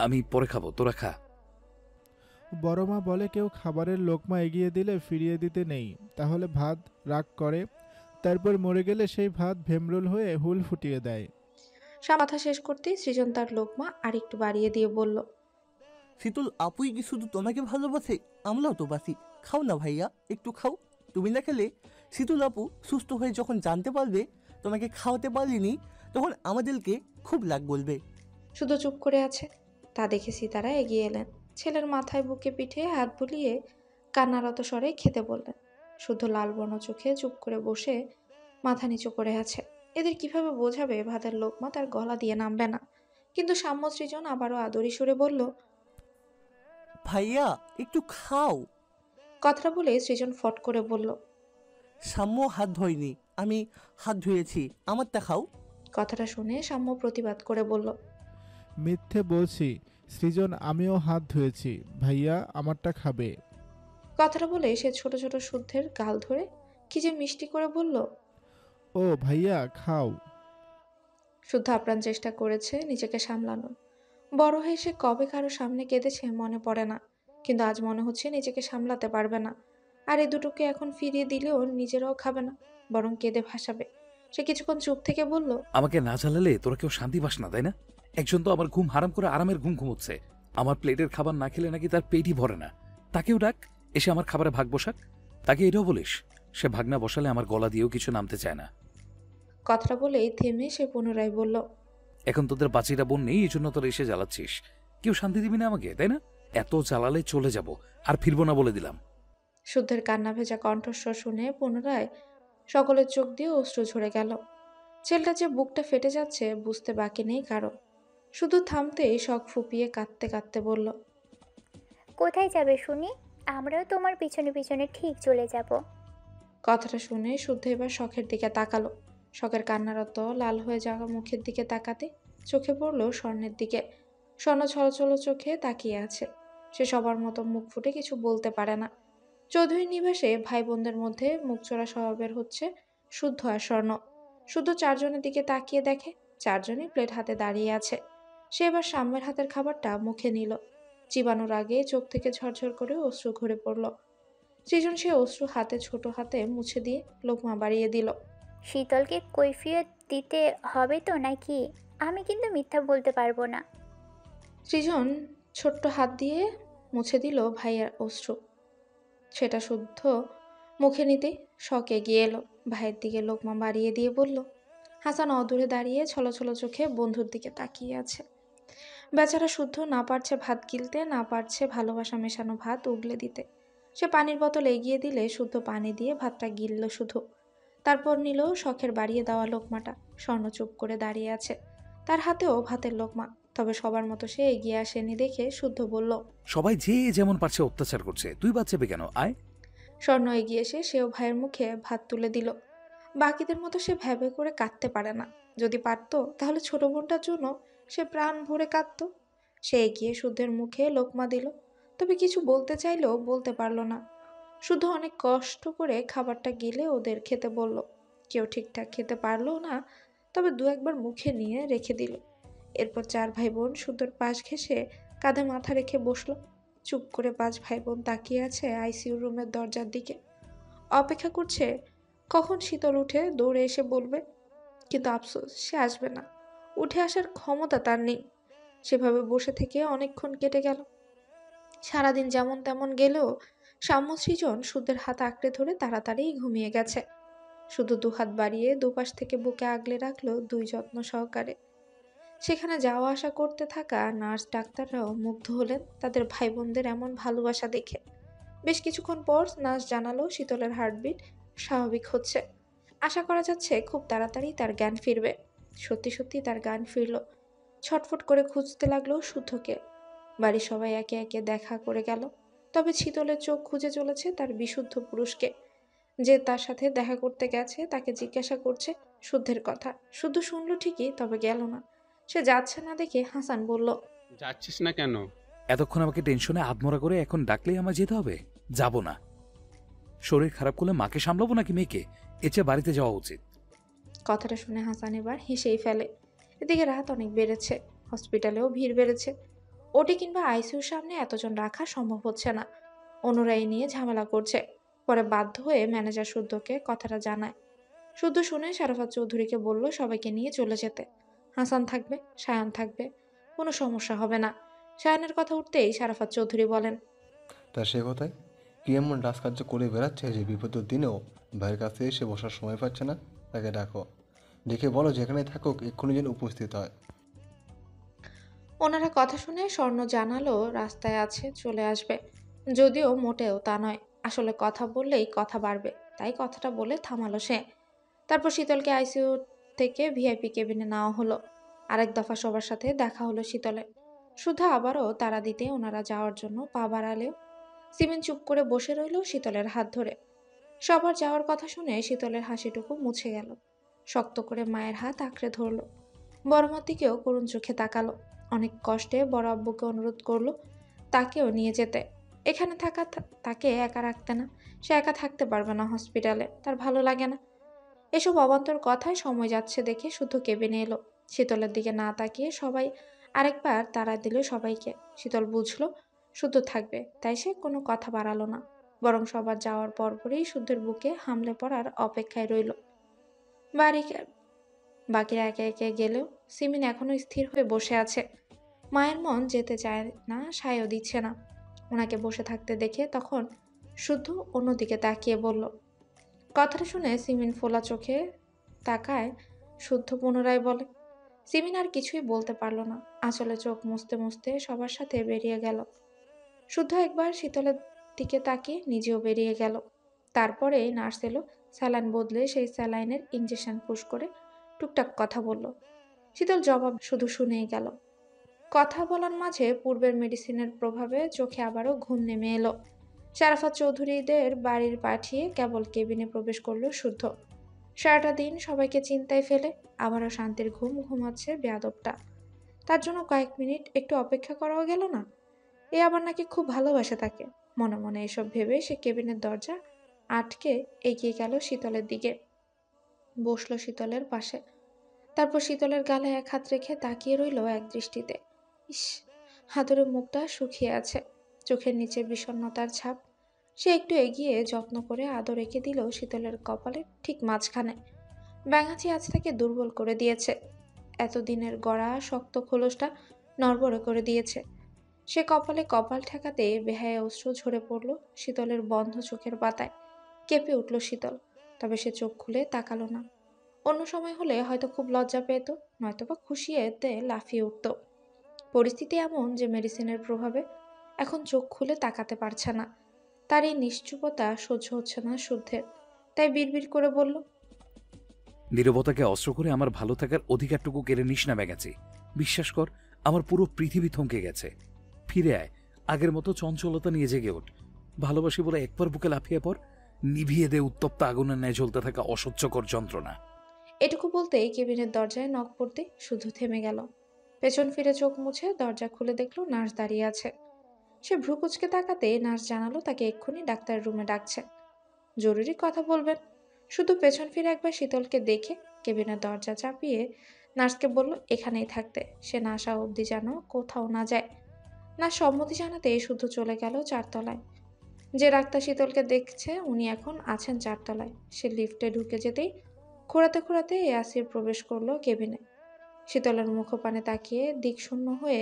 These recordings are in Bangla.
আমি পরে খাবো, তোরা খা। বড় মা বলে কেউ খাবারের লোকমা এগিয়ে দিলে ফিরিয়ে দিতে নেই, তাহলে ভাত রাগ করে, তারপর মরে গেলে সেই ভাত ভেমরুল হয়ে হুল ফুটিয়ে দেয়। কথা শেষ করতেই সৃজন তার লোকমা আর একটু বাড়িয়ে দিয়ে বলল, শীতল আপুই কি শুধু তোমাকে ভালোবাসে? আমরাও তো বাসি। খাও না ভাইয়া, একটু খাও। তুমি না খেলে শীতল আপু সুস্থ হয়ে যখন জানতে পারবে তোমাকে খাওয়াতে পারিনি, তখন আমাদেরকে খুব রাগ বলবে। শুধু চুপ করে আছে। তা দেখে সীতারা এগিয়ে এলেন। ছেলের মাথায় বুকে পিঠে হাত বুলিয়ে কান্নারত স্বরে খেতে বললেন। শুধু লাল বর্ণ চোখে চুপ করে বসে মাথা নিচু করে আছে। এদের কিভাবে বোঝাবে ভাতের লোকমা তার গলা দিয়ে নামবে না। কিন্তু সাম্য সৃজন আবারও আদরি সুরে বলল, ভাইয়া একটু খাও। কথাটা বলে সৃজন ফট করে বলল, সাম্য হাত ধোয়নি, আমি হাত ধুয়েছি, আমারটা খাও। কথাটা শুনে সাম্য প্রতিবাদ করে বলল, মিথ্যে বলছি সৃজন, আমিও হাত ধুয়েছি, ভাইয়া আমারটা খাবে। কথাটা বলে সে ছোট ছোট শুদ্ধের গাল ধরে কি যে মিষ্টি করে বলল। ও ভাইয়া খাও। শুদ্ধ আপ্রাণ চেষ্টা করেছে নিজেকে সামলানোর। বড় হয়ে সে কবে কারো সামনে কেঁদেছে মনে পড়ে না, কিন্তু আজ মনে হচ্ছে নিজেকে সামলাতে পারবে না। আর এই দুটোকে এখন ফিরিয়ে দিলেও নিজেরাও খাবে না, বরং কেঁদে ভাসাবে। সে কিছুক্ষণ চুপ থেকে বলল, আমাকে না জ্বালালে তোরা কেউ শান্তি পাস না, তাই না? একজন তো আমার ঘুম হারাম করে আরামের ঘুম ঘুমোচ্ছে। আমার প্লেটের খাবার না খেলে নাকি তার পেটই ভরে না। তাকেও ডাক, এসে আমার খাবারে ভাগ বসাক। তাকে এটাও বলিস, সে ভাগ না বসালে আমার গলা দিয়েও কিছু নামতে চায় না। কথাটা বলেই থেমে সে পুনরায় বলল, এখন তোদের বাচিটা বোন নেই, এই জন্য তোরা এসে জ্বালাচ্ছিস। কেউ শান্তি দিবি না আমাকে, তাই না? এত জ্বালালে চলে যাব, আর ফিরবো না বলে দিলাম। শুদ্ধের কান্না ভেজা কণ্ঠস্বর শুনে পুনরায় সকলের চোখ দিয়ে অশ্রু ঝরে গেল। ছেলেটা যে বুকটা ফেটে যাচ্ছে বুঝতে বাকি নেই কারো। শুধু থামতেই শখ ফুপিয়ে কাঁদতে কাঁদতে বলল, কোথায় যাবে শুনি? আমরাও তোমার পিছনে পিছনে ঠিক চলে যাব। কথাটা শুনে শুদ্ধ এবার শখের দিকে তাকালো। শখের কান্নারত লাল হয়ে যাওয়া মুখের দিকে তাকাতে চোখে পড়ল স্বর্ণের দিকে। স্বর্ণ ছলছল চোখে তাকিয়ে আছে। সে সবার মতো মুখ ফুটে কিছু বলতে পারে না। চৌধুরী নিবাসে ভাই বোনদের মধ্যে মুখচোরা স্বভাবের হচ্ছে শুদ্ধ আর স্বর্ণ। শুধু চারজনের দিকে তাকিয়ে দেখে চারজনই প্লেট হাতে দাঁড়িয়ে আছে। সে এবার সাম্যের হাতের খাবারটা মুখে নিল। চিবানোর আগে চোখ থেকে ঝরঝর করে অশ্রু ঘুরে পড়ল। সৃজন সে অশ্রু ছোট হাতে মুছে দিয়ে লোকমা বাড়িয়ে দিল। শীতলকে কৈফিয়ত দিতে হবে তো নাকি? আমি কিন্তু মিথ্যা বলতে পারবো না। সৃজন ছোট্ট হাত দিয়ে মুছে দিল ভাইয়ের অশ্রু। সেটা শুদ্ধ মুখে নিতেই শখ এগিয়ে এলো। ভাইয়ের দিকে লোকমা বাড়িয়ে দিয়ে বলল, হাসান অদূরে দাঁড়িয়ে ছলছল চোখে বন্ধুর দিকে তাকিয়ে আছে। বেচারা শুদ্ধ না পারছে ভাত গিলতে, না পারছে ভালোবাসা মেশানো ভাত উগলে দিতে। সে পানির বোতল এগিয়ে দিলে শুদ্ধ পানি দিয়ে ভাতটা গিলল শুধু। তারপর নিল শখের বাড়িয়ে দেওয়া লোকমাটা। স্বর্ণ চুপ করে দাঁড়িয়ে আছে, তার হাতেও ভাতের লোকমা। তবে সবার মতো সে এগিয়ে আসেনি দেখে শুদ্ধ বলল, সবাই যে যেমন পারছে অত্যাচার করছে, তুই বাচ্চাবে কেন? আয়। স্বর্ণ এগিয়ে এসে সেও ভাইয়ের মুখে ভাত তুলে দিল। বাকিদের মতো সে ভ্যাবে করে কাঁদতে পারে না। যদি পারত তাহলে ছোট বোনটার জন্য সে প্রাণ ভরে কাঁদত। সে এগিয়ে শুদ্ধের মুখে লোকমা দিল, তবে কিছু বলতে চাইলেও বলতে পারল না। শুধু অনেক কষ্ট করে খাবারটা গিলে ওদের খেতে বলল। কেউ ঠিকঠাক খেতে পারলো না, তবে দু একবার মুখে নিয়ে রেখে দিল। এরপর চার ভাই বোন শুদ্ধর পাশ ঘেঁষে কাঁধে মাথা রেখে বসলো। চুপ করে পাঁচ ভাই বোন তাকিয়ে আছে আইসিইউ রুমের দরজার দিকে। অপেক্ষা করছে কখন শীতল উঠে দৌড়ে এসে বলবে। কিন্তু আফসোস, সে আসবে না। উঠে আসার ক্ষমতা তার নেই। সেভাবে বসে থেকে অনেকক্ষণ কেটে গেল। সারাদিন যেমন তেমন গেলেও সাম্য সৃজন শুদ্ধের হাত আঁকড়ে ধরে তাড়াতাড়ি ঘুমিয়ে গেছে। শুধু দুহাত বাড়িয়ে দুপাশ থেকে বুকে আগলে রাখলো দুই যত্ন সহকারে। সেখানে যাওয়া আসা করতে থাকা নার্স ডাক্তাররাও মুগ্ধ হলেন তাদের ভাই বোনদের এমন ভালোবাসা দেখে। বেশ কিছুক্ষণ পর নার্স জানালো শীতলের হার্টবিট স্বাভাবিক হচ্ছে। আশা করা যাচ্ছে খুব তাড়াতাড়ি তার জ্ঞান ফিরবে। সত্যি সত্যি তার জ্ঞান ফিরল। ছটফট করে খুঁজতে লাগলো শুদ্ধকে। বাড়ির সবাই একে একে দেখা করে গেল, তবে শীতলের চোখ খুঁজে চলেছে তার বিশুদ্ধ পুরুষকে। যে তার সাথে দেখা করতে গেছে তাকে জিজ্ঞাসা করছে শুদ্ধের কথা। শুদ্ধ শুনলো ঠিকই, তবে গেল না। সে যাচ্ছে না দেখে হাসান বলল, যাচ্ছিস না কেন? এতক্ষণ আমাকে টেনশনে আধমরা করে এখন ডাকলেই আমার যেতে হবে? যাব না। শরীর খারাপ করলে মাকে সামলাবো নাকি মেয়েকে? এর চেয়ে বাড়িতে যাওয়া উচিত। কথাটা শুনে হাসান এবার হেসেই ফেলে। এদিকে রাত অনেক বেড়েছে, হসপিটালেও ভিড় বেড়েছে। ওটি কিংবা আইসিইউর সামনে এতজন রাখা সম্ভব হচ্ছে না। অনুরাই নিয়ে ঝামেলা করছে। পরে বাধ্য হয়ে ম্যানেজার শুদ্ধকে কথাটা জানায়। শুদ্ধ শুনে শারাফাত চৌধুরীকে বলল সবাইকে নিয়ে চলে যেতে। হাসান থাকবে, সায়ান থাকবে, কোনো সমস্যা হবে না। সায়ানের কথা উঠতেই শারাফাত চৌধুরী বলেন, তা সে কথায় কি এমন রাজকার্য করে বেড়াচ্ছে যে বিপদের দিনেও ভাইয়ের কাছে এসে বসার সময় পাচ্ছে না? তাকে ডাকো, ডেকে বলো যেখানে থাকুক এক্ষুনি যেন উপস্থিত হয়। ওনারা কথা শুনে স্বর্ণ জানালো রাস্তায় আছে, চলে আসবে। যদিও মোটেও তা নয়, আসলে কথা বললেই কথা বাড়বে, তাই কথাটা বলে থামালো সে। তারপর শীতলকে আইসিইউ থেকে ভিআইপি কেবিনে নেওয়া হলো। আরেক দফা সবার সাথে দেখা হলো শীতলের। শুধু আবারও তাড়া দিতে ওনারা যাওয়ার জন্য পা বাড়ালেও সিমিন চুপ করে বসে রইল শীতলের হাত ধরে। সবার যাওয়ার কথা শুনে শীতলের হাসিটুকু মুছে গেল। শক্ত করে মায়ের হাত আঁকড়ে ধরল। বড় মার দিকেও করুণ চোখে তাকালো। অনেক কষ্টে বড় আব্বুকে অনুরোধ করলো তাকেও নিয়ে যেতে। এখানে তাকে একা রাখতে না। সে একা থাকতে পারবে না হসপিটালে, তার ভালো লাগে না। এসব অবান্তর কথায় সময় যাচ্ছে দেখে শুধু কেবিনে এলো। শীতলের দিকে না তাকিয়ে সবাই আরেকবার তাড়া দিল সবাইকে। শীতল বুঝলো শুদ্ধ থাকবে, তাই সে কোনো কথা বাড়ালো না, বরং সবার যাওয়ার পরপরই শুদ্ধের বুকে হামলে পড়ার অপেক্ষায় রইল। বাড়ি বাকিরা একে একে গেলেও সিমিন এখনো স্থির হয়ে বসে আছে। মায়ের মন যেতে চায় না, সায়ও দিচ্ছে না। ওনাকে বসে থাকতে দেখে তখন শুধু অন্যদিকে তাকিয়ে বলল। কথাটা শুনে সিমিন ফোলা চোখে তাকায়। শুদ্ধ পুনরায় বলে। সিমিন আর কিছুই বলতে পারল না। আসলে চোখ মুছতে মুছতে সবার সাথে বেরিয়ে গেল। শুদ্ধ একবার শীতলের দিকে তাকিয়ে নিজেও বেরিয়ে গেল। তারপরে নার্স এলো, স্যালাইন বদলে সেই স্যালাইনের ইঞ্জেকশন পুশ করে টুকটাক কথা বলল। শীতল জবাব শুধু শুনেই গেল। কথা বলার মাঝে পূর্বের মেডিসিনের প্রভাবে চোখে আবারও ঘুম নেমে এলো। শারাফাত চৌধুরীদের বাড়ির পাঠিয়ে কেবল কেবিনে প্রবেশ করলো শুদ্ধ। সারাটা দিন সবাইকে চিন্তায় ফেলে আবারও শান্তির ঘুম ঘুমাচ্ছে বেয়াদবটা। তার জন্য কয়েক মিনিট একটু অপেক্ষা করাও গেল না। এ আবার নাকি খুব ভালোবাসে তাকে। মনে মনে এসব ভেবে সে কেবিনের দরজা আটকে এগিয়ে গেল শীতলের দিকে। বসলো শীতলের পাশে। তারপর শীতলের গালে এক হাত রেখে তাকিয়ে রইল এক দৃষ্টিতে। ইস, হাতুড়ে মুখটা শুকিয়ে আছে, চোখের নিচে বিষণ্ণতার ছাপ। সে একটু এগিয়ে যত্ন করে আদর রেখে দিল শীতলের কপালে ঠিক মাঝখানে। ব্যাঙাচি আজ তাকে দুর্বল করে দিয়েছে। এতদিনের গড়া শক্ত খোলসটা নড়বড়ে করে দিয়েছে। সে কপালে কপাল ঠেকাতে বেহায়া অশ্রু ঝরে পড়ল শীতলের বন্ধ চোখের পাতায়। কেঁপে উঠল শীতল, তবে সে চোখ খুলে তাকালো না। অন্য সময় হলে হয়তো খুব লজ্জা পেত, নয়তোবা খুশি এতে লাফিয়ে উঠত। পরিস্থিতি এমন যে মেডিসিনের প্রভাবে এখন চোখ খুলে তাকাতে পারছে না। তার এই নিশ্চুপতা সহ্য হচ্ছে না শুদ্ধের, তাই বিড়বিড় করে বলল। নীরবতাকে অস্ত্র করে আমার ভালো থাকার অধিকারটুকু কেড়ে নিস না ব্যাগাচি। বিশ্বাস কর, আমার পুরো পৃথিবী থমকে গেছে। ফিরে আয়, আগের মতো চঞ্চলতা নিয়ে জেগে ওঠ। ভালোবাসি বলে একবার বুকে লাফিয়ে পর, নিভিয়ে দে উত্তপ্ত আগুনের ন্যায় জ্বলতে থাকা অসহ্যকর যন্ত্রণা। এটুকু বলতেই কেবিনের দরজায় নক পড়তে শুধু থেমে গেল। পেছন ফিরে চোখ মুছে দরজা খুলে দেখলো নার্স দাঁড়িয়ে আছে। সে ভ্রুকুচকে তাকাতে নার্স জানালো তাকে এক্ষুনি ডাক্তারের রুমে ডাকছে, জরুরি কথা বলবেন। শুধু পেছন ফিরে একবার শীতলকে দেখে কেবিনের দরজা চাপিয়ে নার্সকে বলল এখানেই থাকতে, সে না আসা অবধি যেন কোথাও না যায়। না সম্মতি জানাতে শুধু চলে গেল চারতলায়। যে ডাক্তার শীতলকে দেখছে উনি এখন আছেন চারতলায়। সে লিফটে ঢুকে যেতেই খোঁড়াতে খোঁড়াতে ইয়াসির প্রবেশ করলো কেবিনে। শীতলের মুখপানে তাকিয়ে দিকশূন্য হয়ে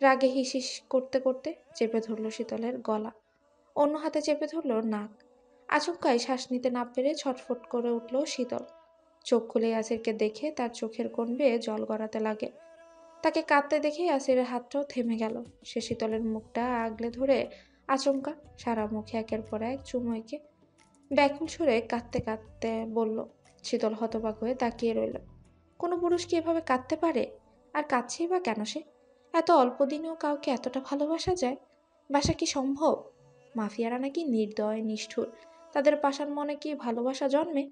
রাগে হিসিস করতে করতে চেপে ধরলো শীতলের গলা, অন্য হাতে চেপে ধরলো নাক। আচমকাই শ্বাস নিতে না পেরে ছটফট করে উঠল শীতল। চোখ খুলে ইয়াসিরকে দেখে তার চোখের কোণ বেয়ে জল গড়াতে লাগে। তাকে কাঁদতে দেখে ইয়াসিরের হাতটাও থেমে গেল। সে শীতলের মুখটা আগলে ধরে আচমকা সারা মুখে একের পর এক চুমু এঁকে ব্যাকুল সুরে কাঁদতে কাঁদতে বলল। শীতল হতবাক হয়ে তাকিয়ে রইল। কোনো পুরুষ কি এভাবে কাঁদতে পারে? আর কাঁদছেই বা কেন সে? এত অল্প দিনেও কাউকে এতটা ভালোবাসা যায়? বাসা কি সম্ভব? মাফিয়ারা নাকি নির্দয় নিষ্ঠুর, তাদের পাষাণ মনে কি ভালোবাসা জন্মে?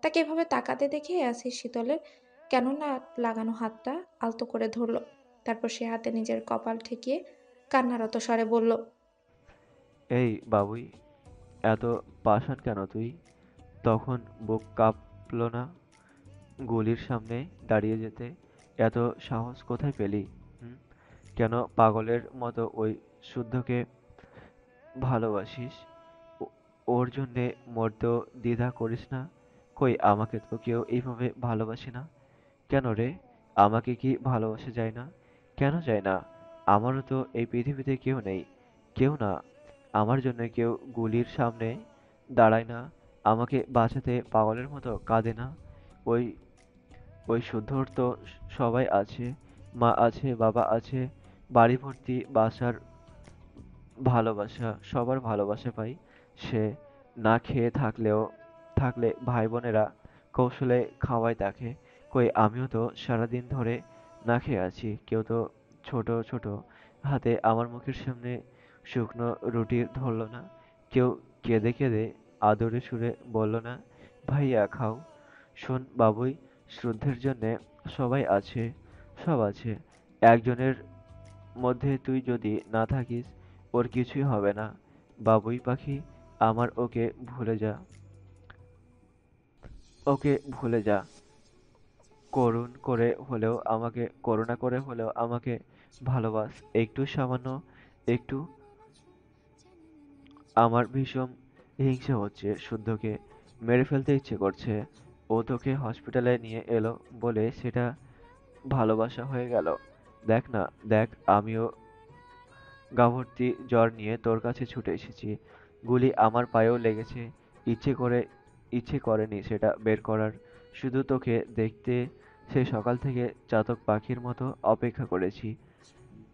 তাকে এভাবে তাকাতে দেখে আসির শীতলের কেন না লাগানো হাতটা আলতো করে ধরল। তারপর সে হাতে নিজের কপাল ঠেকিয়ে কান্নারত স্বরে বলল। এই বাবুই, এত পাষাণ কেন তুই? তখন বুক কাঁপলো না গুলির সামনে দাঁড়িয়ে যেতে? এত সাহস কোথায় পেলি? হুম? কেন পাগলের মতো ওই শুদ্ধকে ভালোবাসিস? ও- ওর জন্যে মরতেও দ্বিধা করিস না? কই আমাকে তো কেউ এইভাবে ভালোবাসে না। কেন রে? আমাকে কি ভালোবাসা যায় না? কেন যায় না? আমারও তো এই পৃথিবীতে কেউ নেই। কেউ না। আমার জন্য কেউ গুলির সামনে দাঁড়ায় না। আমাকে বাঁচাতে পাগলের মতো কাঁদে না। ওই ওই শুদ্ধর তো সবাই আছে। মা আছে, বাবা আছে, বাড়ি ভর্তি বাসার ভালোবাসা, সবার ভালোবাসা পাই। সে না খেয়ে থাকলে ভাই বোনেরা কৌশলে খাওয়ায় তাকে। কই আমিও তো সারাদিন ধরে না খেয়ে আছি। কেউ তো ছোট ছোট হাতে আমার মুখের সামনে শুকনো রুটি ধরলো না। কেউ কেঁদে কেঁদে আদরে সুরে বলল না, ভাইয়া খাও। শোন বাবুই, শ্রদ্ধের জন্যে সবাই আছে, সব আছে। একজনের মধ্যে তুই যদি না থাকিস, ওর কিছুই হবে না। বাবুই পাখি আমার, ওকে ভুলে যা। করুণা করে হলেও আমাকে ভালোবাস। একটু সামান্য একটু। আমার ভীষণ হিংসে হচ্ছে, শুদ্ধকে মেরে ফেলতে ইচ্ছে করছে। ও তোকে হসপিটালে নিয়ে এলো বলে সেটা ভালোবাসা হয়ে গেল। দেখ না, দেখ আমিও গা ভর্তি জ্বর নিয়ে তোর কাছে ছুটে এসেছি। গুলি আমার পায়েও লেগেছে। ইচ্ছে করেনি সেটা বের করার। শুধু তোকে দেখতে সেই সকাল থেকে চাতক পাখির মতো অপেক্ষা করেছি।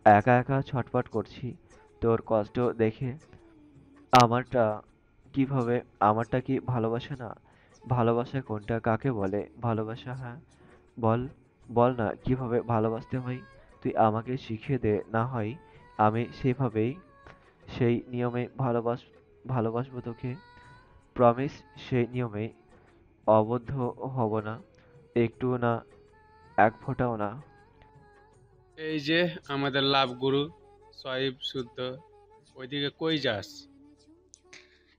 একা একা ছটফট করছি তোর কষ্ট দেখে। আমারটা কিভাবে আমারটা কি ভালোবাসা না? ভালোবাসা কোনটা, কাকে বলে ভালোবাসা? হ্যাঁ বল, বল না কিভাবে ভালোবাসতে হয়। তুই আমাকে শিখিয়ে দে না হয়। আমি সেভাবেই সেই নিয়মে ভালোবাসবো তোকে। প্রমিস, সেই নিয়মে অবদ্ধ হব না, একটুও না, এক ফোঁটাও না। এই যে আমাদের লাভ গুরু সহিব শুদ্ধ, ওইদিকে কই যাস?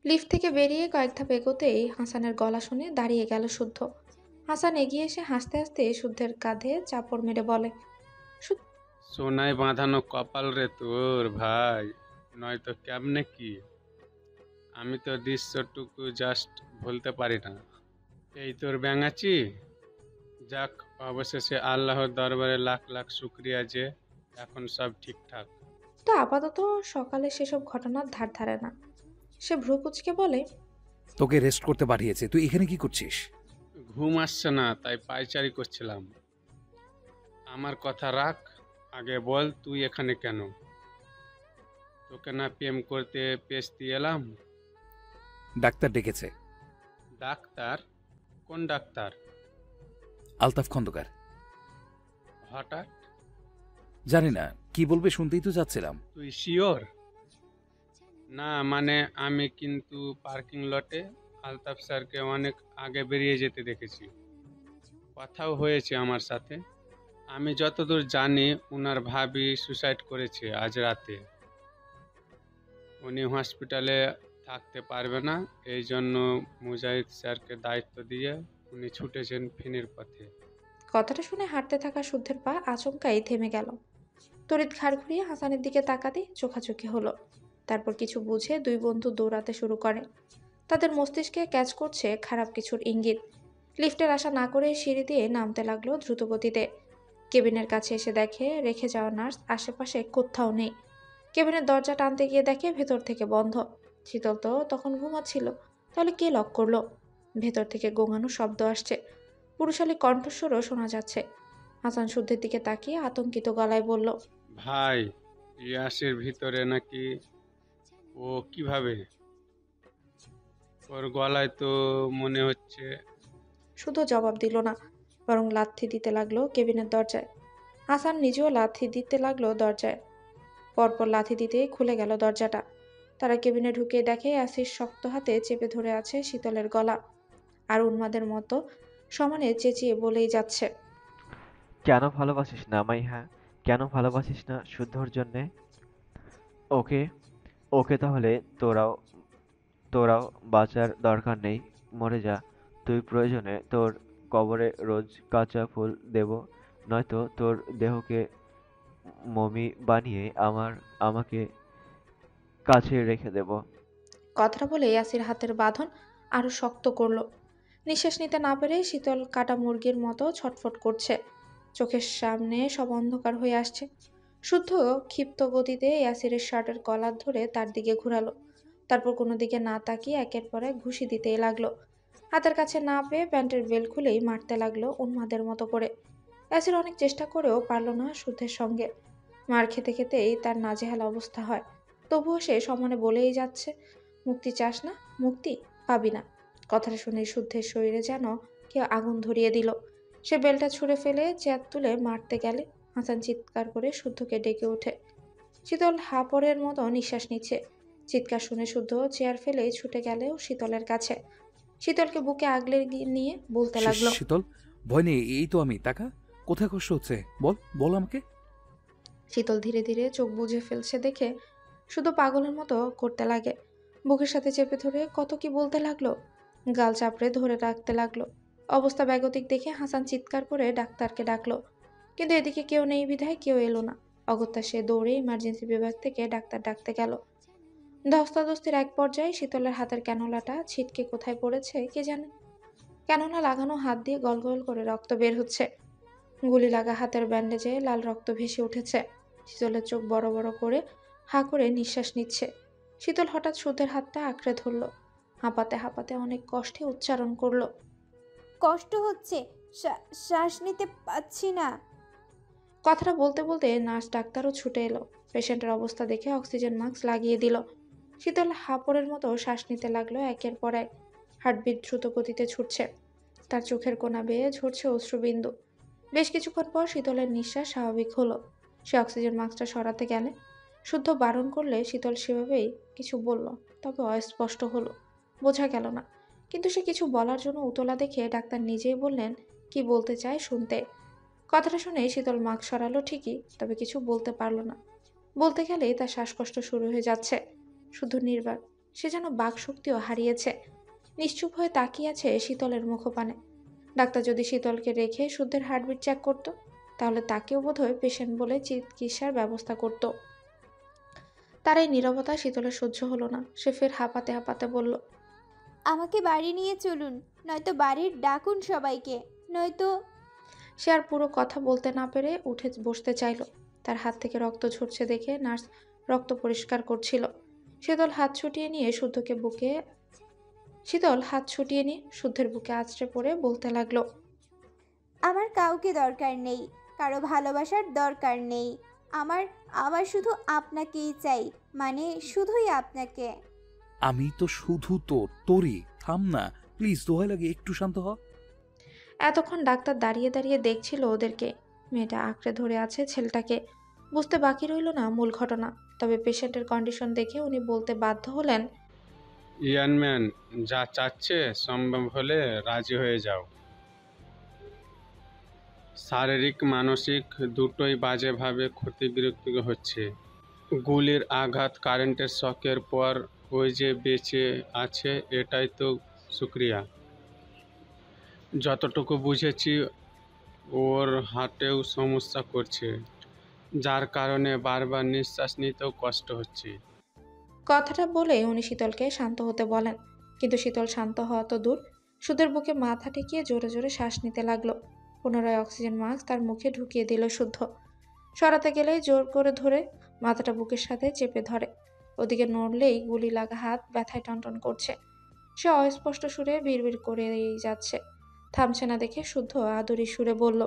লিফট থেকে বেরিয়ে কয়েক ধাপ এগোতেই হাসানের গলা শুনে দাঁড়িয়ে গেল শুদ্ধ। হাসান এগিয়ে এসে হাসতে হাসতে শুদ্ধের কাঁধে চাপড় মেরে বলে, সোনায় বাঁধানো কপাল রে তোর ভাই, নয়তো কেমনে কি। আমি তো দৃশ্যটুকু জাস্ট ভুলতে পারি না। এই তোর ব্যাঙাচি। যাক, অবশেষে আল্লাহর দরবারে লাখ লাখ শুক্রিয়া যে এখন সব ঠিকঠাক। তো আপাতত সকালে সেসব ঘটনার ধার ধারে না। সে ভ্রু কুচকে বলে, তোকে রেস্ট করতে পাঠিয়েছে, তুই এখানে কি করছিস? ঘুম আসছে না তাই পায়চারি করছিলাম। আমার কথা রাখ, আগে বল তুই এখানে কেন? তোকে না প্রেম করতে পেস্তি এলাম? ডাক্তার ডেকেছে। ডাক্তার? কোন ডাক্তার? আলতাফ খন্দকার। হঠাৎ? জানি না কি বলবে, শুনতেই তো যাচ্ছিলাম। তুই শিওর? না মানে আমি কিন্তু পার্কিং লটে আলতাফ স্যারকে অনেক আগে বেরিয়ে যেতে দেখেছি, কথাও হয়েছে আমার সাথে। আমি যতদূর জানি ওনার ভাবি সুসাইড করেছে আজ রাতে। উনি হসপিটালে থাকতে পারবে না, এই জন্য মুজাহিদ স্যারকে দায়িত্ব দিয়ে উনি ছুটেছেন ফেনীর পথে। কথাটা শুনে হাঁটতে থাকা শুদ্ধের পা আচমকাই থেমে গেল। তড়িৎ ঘাড় ঘুরিয়ে হাসানের দিকে তাকাতে চোখাচোখি হলো। তারপর কিছু বুঝে দুই বন্ধু দৌড়াতে শুরু করে। তাদের মস্তিষ্কে ক্যাচ করছে খারাপ কিছুর ইঙ্গিত। লিফটের আশা না করে সিঁড়ি দিয়ে নামতে লাগলো দ্রুতগতিতে। কেবিনের কাছে এসে দেখে রেখে যাওয়া নার্স আশেপাশে কোথাও নেই। কেবিনের দরজা টানতে গিয়ে দেখে ভেতর থেকে বন্ধ। শীতল তো তখন ঘুমাচ্ছিল, তাহলে কে লক করলো? ভেতর থেকে গোঙানো শব্দ আসছে, পুরুষালী কণ্ঠস্বরও শোনা যাচ্ছে। হাসান শুদ্ধের দিকে তাকিয়ে আতঙ্কিত গলায় বলল, ভাই, ইয়াসের ভিতরে নাকি? ও কিভাবে? ওর গলায় তো মনে হচ্ছে। শুধু জবাব দিল না, বরং লাথি দিতে লাগলো কেবিনের দরজায়। হাসান নিজেও লাথি দিতে লাগলো দরজায়। পরপর লাথি দিতেই খুলে গেল দরজাটা। তারা কেবিনে ঢুকে দেখে অ্যাসির শক্ত হাতে চেপে ধরে আছে শীতলের গলা, আর উন্মাদের মতো সমানে চেঁচিয়ে বলেই যাচ্ছে, কেন ভালোবাসিস না আমায়? হ্যাঁ, কেন ভালোবাসিস না শুদ্ধর জন্যে? ওকে, ওকে তাহলে তোরাও তোরাও বাঁচার দরকার নেই, মরে যা। তুই প্রয়োজনে তোর কবরে রোজ কাঁচা ফুল দেব, নয়তো তোর দেহকে মমি বানিয়ে আমাকে কাছে রেখে দেব। কথাটা বলে ইয়াসির হাতের বাঁধন আরো শক্ত করলো। নিঃশ্বাস নিতে না পেরে শীতল কাটা মুরগির মতো ছটফট করছে। চোখের সামনে সব অন্ধকার হয়ে আসছে। শুদ্ধ ক্ষিপ্ত গতিতে ইয়াসিরের শার্টের কলার ধরে তার দিকে ঘুরালো। তারপর কোনো দিকে না তাকিয়ে একের পর এক ঘুষি দিতেই লাগলো। হাতের কাছে না পেয়ে প্যান্টের বেল খুলেই মারতে লাগলো উন্মাদের মতো করে। ইয়াসির অনেক চেষ্টা করেও পারল না শুদ্ধের সঙ্গে। মার খেতে খেতেই তার নাজেহাল অবস্থা হয়। তবুও সে সমানে বলেই যাচ্ছে, মুক্তি চাস না? মুক্তি পাবি না। কথাটা শুনে শুদ্ধের শরীরে যেন কেউ আগুন ধরিয়ে দিল। সে বেলটা ছুঁড়ে ফেলে চেয়ার তুলে মারতে গেলে হাসান চিৎকার করে শুদ্ধকে ডেকে ওঠে। শীতল হাঁপড়ের মতো নিঃশ্বাস নিচ্ছে। চিৎকার শুনে শুদ্ধ চেয়ার ফেলেই ছুটে গেলেও শীতলের কাছে। শীতলকে বুকে আগলে নিয়ে বলতে লাগলো, শীতল, ভয় নেই, এই তো আমি। টাকা কোথায় কষ্ট হচ্ছে? বল বল আমাকে। শীতল ধীরে ধীরে চোখ বুজে ফেলছে দেখে শুধু পাগলের মতো করতে লাগে। বুকের সাথে চেপে ধরে কত কি বলতে লাগলো। গাল চাপড়ে ধরে রাখতে লাগলো। অবস্থা বেগতিক দেখে হাসান চিৎকার করে ডাক্তারকে ডাকলো, কিন্তু এদিকে কেউ নেই বিধায় কেউ এলো না। অগত্যা সে দৌড়ে ইমার্জেন্সি বিভাগ থেকে ডাক্তার ডাকতে গেল। ধস্তাধস্তির এক পর্যায়ে শীতলের হাতের ক্যানোলাটা ছিটকে কোথায় পড়েছে কে জানে। ক্যানোলা লাগানো হাত দিয়ে গলগল করে রক্ত বের হচ্ছে। গুলি লাগা হাতের ব্যান্ডেজে লাল রক্ত ভেসে উঠেছে। শীতলের চোখ বড় বড় করে হাঁ করে নিঃশ্বাস নিচ্ছে। শীতল হঠাৎ শুদ্ধের হাতটা আঁকড়ে ধরল। হাঁপাতে হাঁপাতে অনেক কষ্টে উচ্চারণ করলো, কষ্ট হচ্ছে, শ্বাস নিতে পাচ্ছি না। কথাটা বলতে বলতে নার্স ডাক্তারও ছুটে এলো। পেশেন্টের অবস্থা দেখে অক্সিজেন মাস্ক লাগিয়ে দিল। শীতল হাঁপড়ের মতো শ্বাস নিতে লাগলো একের পর এক। হার্টবিট দ্রুত গতিতে ছুটছে। তার চোখের কোনা বেয়ে ঝরছে অশ্রুবিন্দু। বেশ কিছুক্ষণ পর শীতলের নিঃশ্বাস স্বাভাবিক হলো। সে অক্সিজেন মাস্কটা সরাতে গেলে শুদ্ধ বারণ করলে শীতল সেভাবেই কিছু বলল, তবে অস্পষ্ট হলো, বোঝা গেল না। কিন্তু সে কিছু বলার জন্য উতলা দেখে ডাক্তার নিজেই বললেন কি বলতে চায় শুনতে। কথাটা শুনে শীতল মাস্ক সরালো ঠিকই, তবে কিছু বলতে পারল না। বলতে গেলেই তার শ্বাসকষ্ট শুরু হয়ে যাচ্ছে। শুধু নির্বাক, সে যেন বাক শক্তিও হারিয়েছে। নিশ্চুপ হয়ে তাকিয়ে আছে শীতলের মুখপানে। ডাক্তার যদি শীতলকে রেখে শুদ্ধের হার্টবিট চেক করত, তাহলে তাকেও বোধহয় পেশেন্ট বলে চিকিৎসার ব্যবস্থা করত। তার এই নীরবতা শীতলের সহ্য হলো না। সে ফের হাঁপাতে হাঁপাতে বলল, আমাকে বাড়ি নিয়ে চলুন, নয়তো বাড়ির ডাকুন সবাইকে, নয়তো। সে আর পুরো কথা বলতে না পেরে উঠে বসতে চাইল। তার হাত থেকে রক্ত ঝরছে দেখে নার্স রক্ত পরিষ্কার করছিল। শীতল হাত ছুটিয়ে নিয়ে শুদ্ধের বুকে আছড়ে পড়ে বলতে লাগলো, আমার কাউকে দরকার নেই, কারো ভালোবাসার দরকার নেই। আমার আমার শুধু আপনাকেই চাই, মানে শুধুই আপনাকে। আমি তো শুধু তোরই। থাম না প্লিজ, দোহাই লাগে, একটু শান্ত হ। এতক্ষণ ডাক্তার দাঁড়িয়ে দাঁড়িয়ে দেখছিল ওদেরকে। মেয়েটা আঁকড়ে ধরে আছে ছেলেটাকে। বুঝতে বাকি রইল না মূল ঘটনা। তবে পেশেন্টের কন্ডিশন দেখে উনি বলতে বাধ্য হলেন, ইয়ান ম্যান যা চাচ্ছে সম্ভব হলে রাজি হয়ে যাও। শারীরিক মানসিক দুটোই বাজেভাবে ক্ষতিগ্রস্ত হচ্ছে। গুলির আঘাত, কারেন্টের শকের পর ওই যে বেঁচে আছে, এটাই তো শুক্রিয়া। যতটুকু বুঝেছি ওর হার্টেও সমস্যা করছে, যার কারণে বারবার নিঃশ্বাস নিতেও কষ্ট হচ্ছে। কথাটা বলে উনি শীতলকে শান্ত হতে বলেন। কিন্তু শীতল শান্ত হওয়া তো দূর, শুদ্ধের বুকে মাথা ঠেকিয়ে জোরে জোরে শ্বাস নিতে লাগলো। পুনরায় অক্সিজেন মাস্ক তার মুখে ঢুকিয়ে দিল শুদ্ধ। সরাতে গেলেই জোর করে ধরে মাথাটা বুকের সাথে চেপে ধরে। ওদিকে নড়লেই গুলি লাগা হাত ব্যথায় টনটন করছে। সে অস্পষ্ট সুরে বিড়বিড় করেই যাচ্ছে। থামছে না দেখে শুদ্ধ আদুরি সুরে বলল,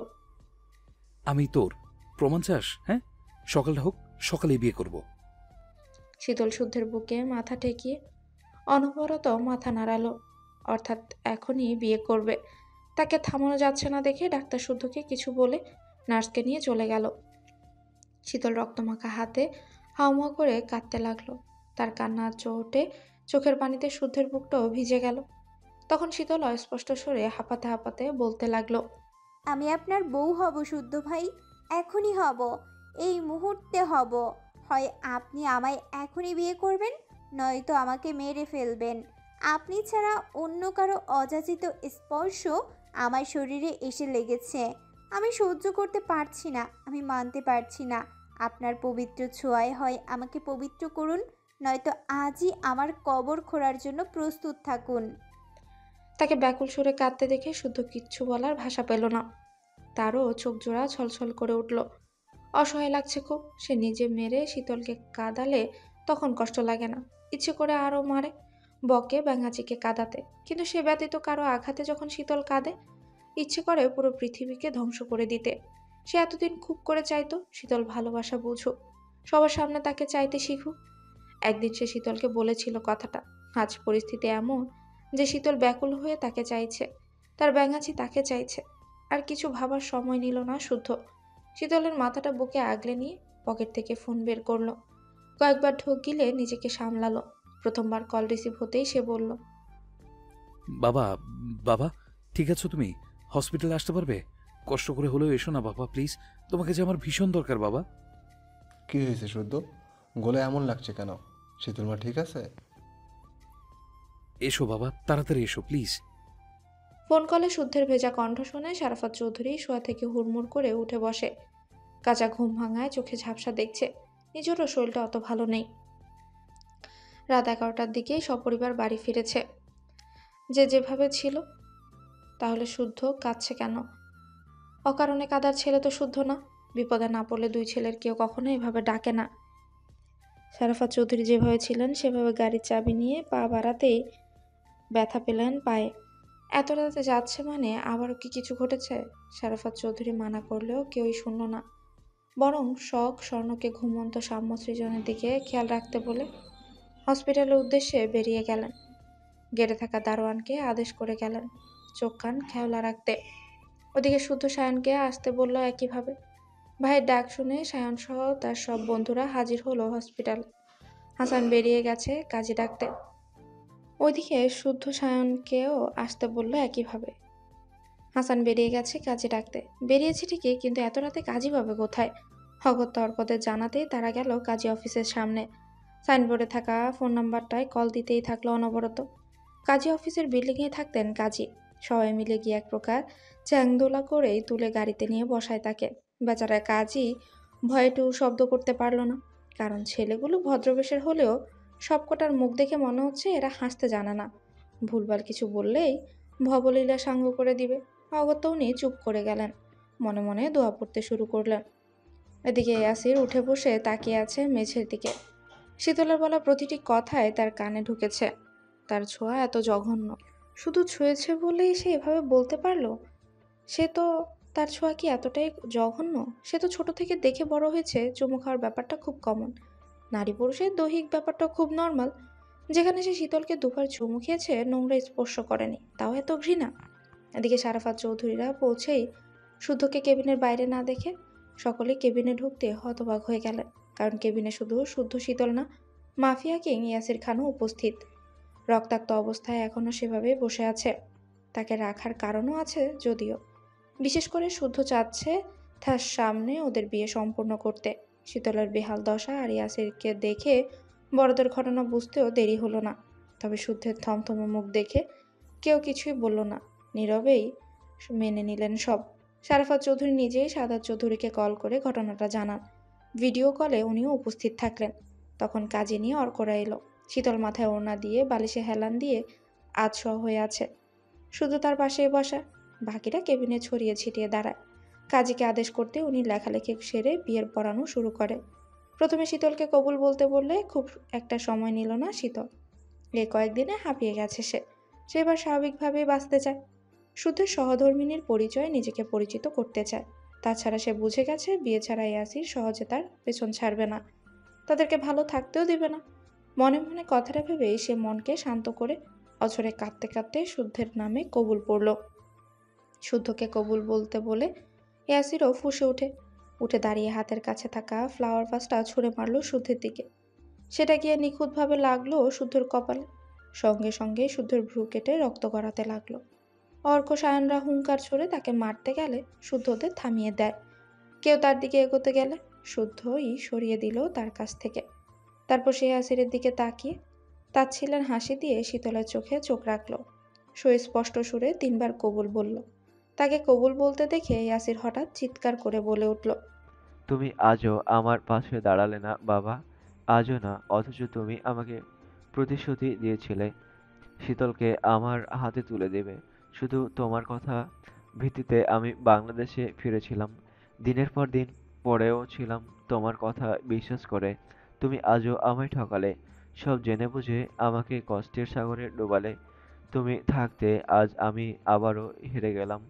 আমি তোর। প্রমাণ চাস? হ্যাঁ, সকালটা হোক, সকালেই বিয়ে করব। শীতল শুদ্ধের বুকে মাথা ঠেকিয়ে অনবরত মাথা নাড়ালো, অর্থাৎ এখনই বিয়ে করবে। তাকে থামানো যাচ্ছে না দেখে ডাক্তার শুদ্ধকে কিছু বলে নার্সকে নিয়ে চলে গেল। শীতল রক্তমাখা হাতে হাউমাউ করে কাঁদতে লাগলো। তার কান্নার চোটে চোখের পানিতে শুদ্ধের বুকটাও ভিজে গেল। তখন শীতল অস্পষ্ট সুরে হাঁপাতে হাঁপাতে বলতে লাগলো, আমি আপনার বউ হব শুদ্ধ ভাই, এখনই হব, এই মুহূর্তে হব। হয় আপনি আমায় এখনই বিয়ে করবেন, নয়তো আমাকে মেরে ফেলবেন। আপনি ছাড়া অন্য কারো অযাচিত স্পর্শ আমার শরীরে এসে লেগেছে। আমি সহ্য করতে পারছি না, আমি মানতে পারছি না। আপনার পবিত্র ছোঁয়ায় হয় আমাকে পবিত্র করুন, নয়তো আজই আমার কবর খোঁড়ার জন্য প্রস্তুত থাকুন। তাকে ব্যাকুল সুরে কাঁদতে দেখে শুদ্ধ কিচ্ছু বলার ভাষা পেল না। তারও চোখ জোড়া ছলছল করে উঠল। অসহায় লাগছে খুব। সে নিজে মেরে শীতলকে কাঁদালে তখন কষ্ট লাগে না, ইচ্ছে করে আরও মারে, বকে ব্যাঙাচিকে কাঁদাতে। কিন্তু সে ব্যতীত কারো আঘাতে যখন শীতল কাঁদে, ইচ্ছে করে পুরো পৃথিবীকে ধ্বংস করে দিতে। সে এতদিন খুব করে চাইতো শীতল ভালোবাসা বুঝুক, সবার সামনে তাকে চাইতে শিখুক। একদিন সে শীতলকে বলেছিল কথাটা। আজ পরিস্থিতি এমন যে শীতল ব্যাকুল হয়ে তাকে চাইছে, তার ব্যাঙাচি তাকে চাইছে। আর কিছু ভাবার সময় নিল না শুদ্ধ। শীতলের মাথাটা বুকে আগলে নিয়ে পকেট থেকে ফোন বের করলো। কয়েকবার ঢোক গিলে নিজেকে সামলালো। প্রথমবার কল রিসিভ হতেই সে বলল, বাবা, বাবা, ঠিক আছো তুমি? হসপিটালে আসতে পারবে? কষ্ট করে হলেও এসো না বাবা, প্লিজ। তোমাকে যে আমার ভীষণ দরকার বাবা। কি হয়েছে শুদ্ধ? গলে এমন লাগছে কেন? শীতল মা ঠিক আছে? এসো বাবা, তাড়াতাড়ি এসো প্লিজ। ফোন কলে শুদ্ধের ভেজা কণ্ঠ শুনে শারাফাত চৌধুরী শোয়া থেকে হুড়মুড় করে উঠে বসে। কাঁচা ঘুম ভাঙায় চোখে ঝাপসা দেখছে। নিজেরও শরীরটা অত ভালো নেই। রাত 11টার দিকেই সপরিবার বাড়ি ফিরেছে। যে যেভাবে ছিল। তাহলে শুদ্ধ কাঁদছে কেন? অকারণে কাঁদার ছেলে তো শুদ্ধ না। বিপদে না পড়লে দুই ছেলের কেউ কখনো এভাবে ডাকে না। শারাফাত চৌধুরী যেভাবে ছিলেন সেভাবে গাড়ির চাবি নিয়ে পা বাড়াতেই ব্যথা পেলেন পায়ে। এত রাতে যাচ্ছে মানে আবারও কি কিছু ঘটেছে? শারাফাত চৌধুরী মানা করলেও কেউই শুনল না। বরং শখ স্বর্ণকে ঘুমন্ত সাম্য সৃজনের দিকে খেয়াল রাখতে বলে হসপিটালের উদ্দেশ্যে বেরিয়ে গেলেন। গেটে থাকা দারোয়ানকে আদেশ করে গেলেন চোখ কান খেওলা রাখতে। ওদিকে শুদ্ধ সায়নকে আসতে বলল একইভাবে। ভাইয়ের ডাক শুনে সায়ন সহ তার সব বন্ধুরা হাজির হলো হসপিটাল। হাসান বেরিয়ে গেছে কাজী ডাকতে। ওইদিকে শুদ্ধ সায়নকেও আসতে বলল একইভাবে। হাসান বেরিয়ে গেছে কাজী ডাকতে। বেরিয়েছে ঠিকই, কিন্তু এত রাতে কাজী পাবে কোথায়? অগত্যা অর্কদের জানাতেই তারা গেল কাজী অফিসের সামনে। সাইনবোর্ডে থাকা ফোন নাম্বারটায় কল দিতেই থাকলো অনবরত। কাজী অফিসের বিল্ডিংয়ে থাকতেন কাজী। সবাই মিলে গিয়ে এক প্রকার চ্যাংদোলা করেই তুলে গাড়িতে নিয়ে বসায় তাকে। বেচারা কাজী ভয়ে টু শব্দ করতে পারল না, কারণ ছেলেগুলো ভদ্রবেশের হলেও সবকটার মুখ দেখে মনে হচ্ছে এরা হাসতে জানে না। ভুলভাল কিছু বললেই ভবলীলা সাঙ্গ করে দিবে। অগত্যা উনি চুপ করে গেলেন, মনে মনে দোয়া পড়তে শুরু করলেন। এদিকে ইয়াসির উঠে বসে তাকিয়ে আছে মেঝের দিকে। শীতলের বলা প্রতিটি কথায় তার কানে ঢুকেছে। তার ছোঁয়া এত জঘন্য, শুধু ছুঁয়েছে বলেই সে এভাবে বলতে পারলো? সে তো, তার ছোঁয়া কি এতটাই জঘন্য? সে তো ছোট থেকে দেখে বড় হয়েছে চুমু খাওয়ার ব্যাপারটা খুব কমন, নারী পুরুষের দৈহিক ব্যাপারটা খুব নর্মাল। যেখানে সে শীতলকে দুবার চুমু খেয়েছে, নোংরা স্পর্শ করেনি, তাও এত ঘৃণা। এদিকে শারাফাত চৌধুরীরা পৌঁছেই শুদ্ধকে কেবিনের বাইরে না দেখে সকলে কেবিনে ঢুকতে হতবাক হয়ে গেলেন। কারণ কেবিনে শুধু শুদ্ধ শীতল না, মাফিয়া কিং ইয়াসির খানও উপস্থিত। রক্তাক্ত অবস্থায় এখনও সেভাবেই বসে আছে। তাকে রাখার কারণও আছে যদিও। বিশেষ করে শুদ্ধ চাচ্ছে তার সামনে ওদের বিয়ে সম্পূর্ণ করতে। শীতলের বেহাল দশা আর ইয়াসিরকে দেখে বড়দের ঘটনা বুঝতেও দেরি হলো না। তবে শুদ্ধের থমথমে মুখ দেখে কেউ কিছুই বলল না, নীরবেই মেনে নিলেন সব। শারাফাত চৌধুরী নিজেই সাদাত চৌধুরীকে কল করে ঘটনাটা জানান। ভিডিও কলে উনিও উপস্থিত থাকলেন। তখন কাজে নিয়ে অর্করা এলো। শীতল মাথায় ওড়না দিয়ে বালিশে হেলান দিয়ে আধশোয়া হয়ে আছে। শুধু তার পাশেই বসা। বাকিরা কেবিনে ছড়িয়ে ছিটিয়ে দাঁড়ায়। কাজীকে আদেশ করতে উনি লেখালেখি সেরে বিয়ের পড়ানো শুরু করে। প্রথমে শীতলকে কবুল বলতে বললে খুব একটা সময় নিল না শীতল। এই কয়েকদিনে হাঁপিয়ে গেছে সে। এবার স্বাভাবিকভাবেই বাঁচতে চায়। শুদ্ধের সহধর্মিনীর পরিচয়ে নিজেকে পরিচিত করতে চায়। তাছাড়া সে বুঝে গেছে বিয়ে ছাড়া ইয়াসির সহজে তার পেছন ছাড়বে না, তাদেরকে ভালো থাকতেও দিবে না। মনে মনে কথাটা ভেবেই সে মনকে শান্ত করে অঝরে কাঁদতে কাঁদতে শুদ্ধের নামে কবুল পড়ল। শুদ্ধকে কবুল বলতে বলে ইয়াসিরও ফুঁসে উঠে দাঁড়িয়ে হাতের কাছে থাকা ফ্লাওয়ার ভাসটা ছুঁড়ে মারল শুদ্ধের দিকে। সেটা গিয়ে নিখুঁতভাবে লাগলো শুদ্ধর কপালে। সঙ্গে সঙ্গে শুদ্ধের ভ্রু কেটে রক্ত গড়াতে লাগলো। অর্ক সায়নরা হুঙ্কার ছুড়ে তাকে মারতে গেলে শুদ্ধ ওদের থামিয়ে দেয়। কেউ তার দিকে এগোতে গেলে শুদ্ধই সরিয়ে দিল তার কাছ থেকে। তারপর সে ইয়াসিরের দিকে তাকিয়ে তাচ্ছিলেন হাসি দিয়ে শীতলের চোখে চোখ রাখল। সুস্পষ্ট সুরে 3 বার কবুল বলল। তাকে কবুল বলতে দেখে ইয়াসির হঠাৎ চিৎকার করে বলে উঠল, তুমি আজও আমার পাশে দাঁড়ালে না বাবা, আজও না। অথচ তুমি আমাকে প্রতিশ্রুতি দিয়েছিলে শীতলকে আমার হাতে তুলে দেবে। শুধু তোমার কথা ভিত্তিতে আমি বাংলাদেশে ফিরেছিলাম। দিনের পর দিন পড়েও ছিলাম তোমার কথা বিশ্বাস করে। তুমি আজও আমায় ঠকালে, সব জেনে বুঝে আমাকে কষ্টের সাগরে ডোবালে। তুমি থাকতে আজ আমি আবারও হেরে গেলাম,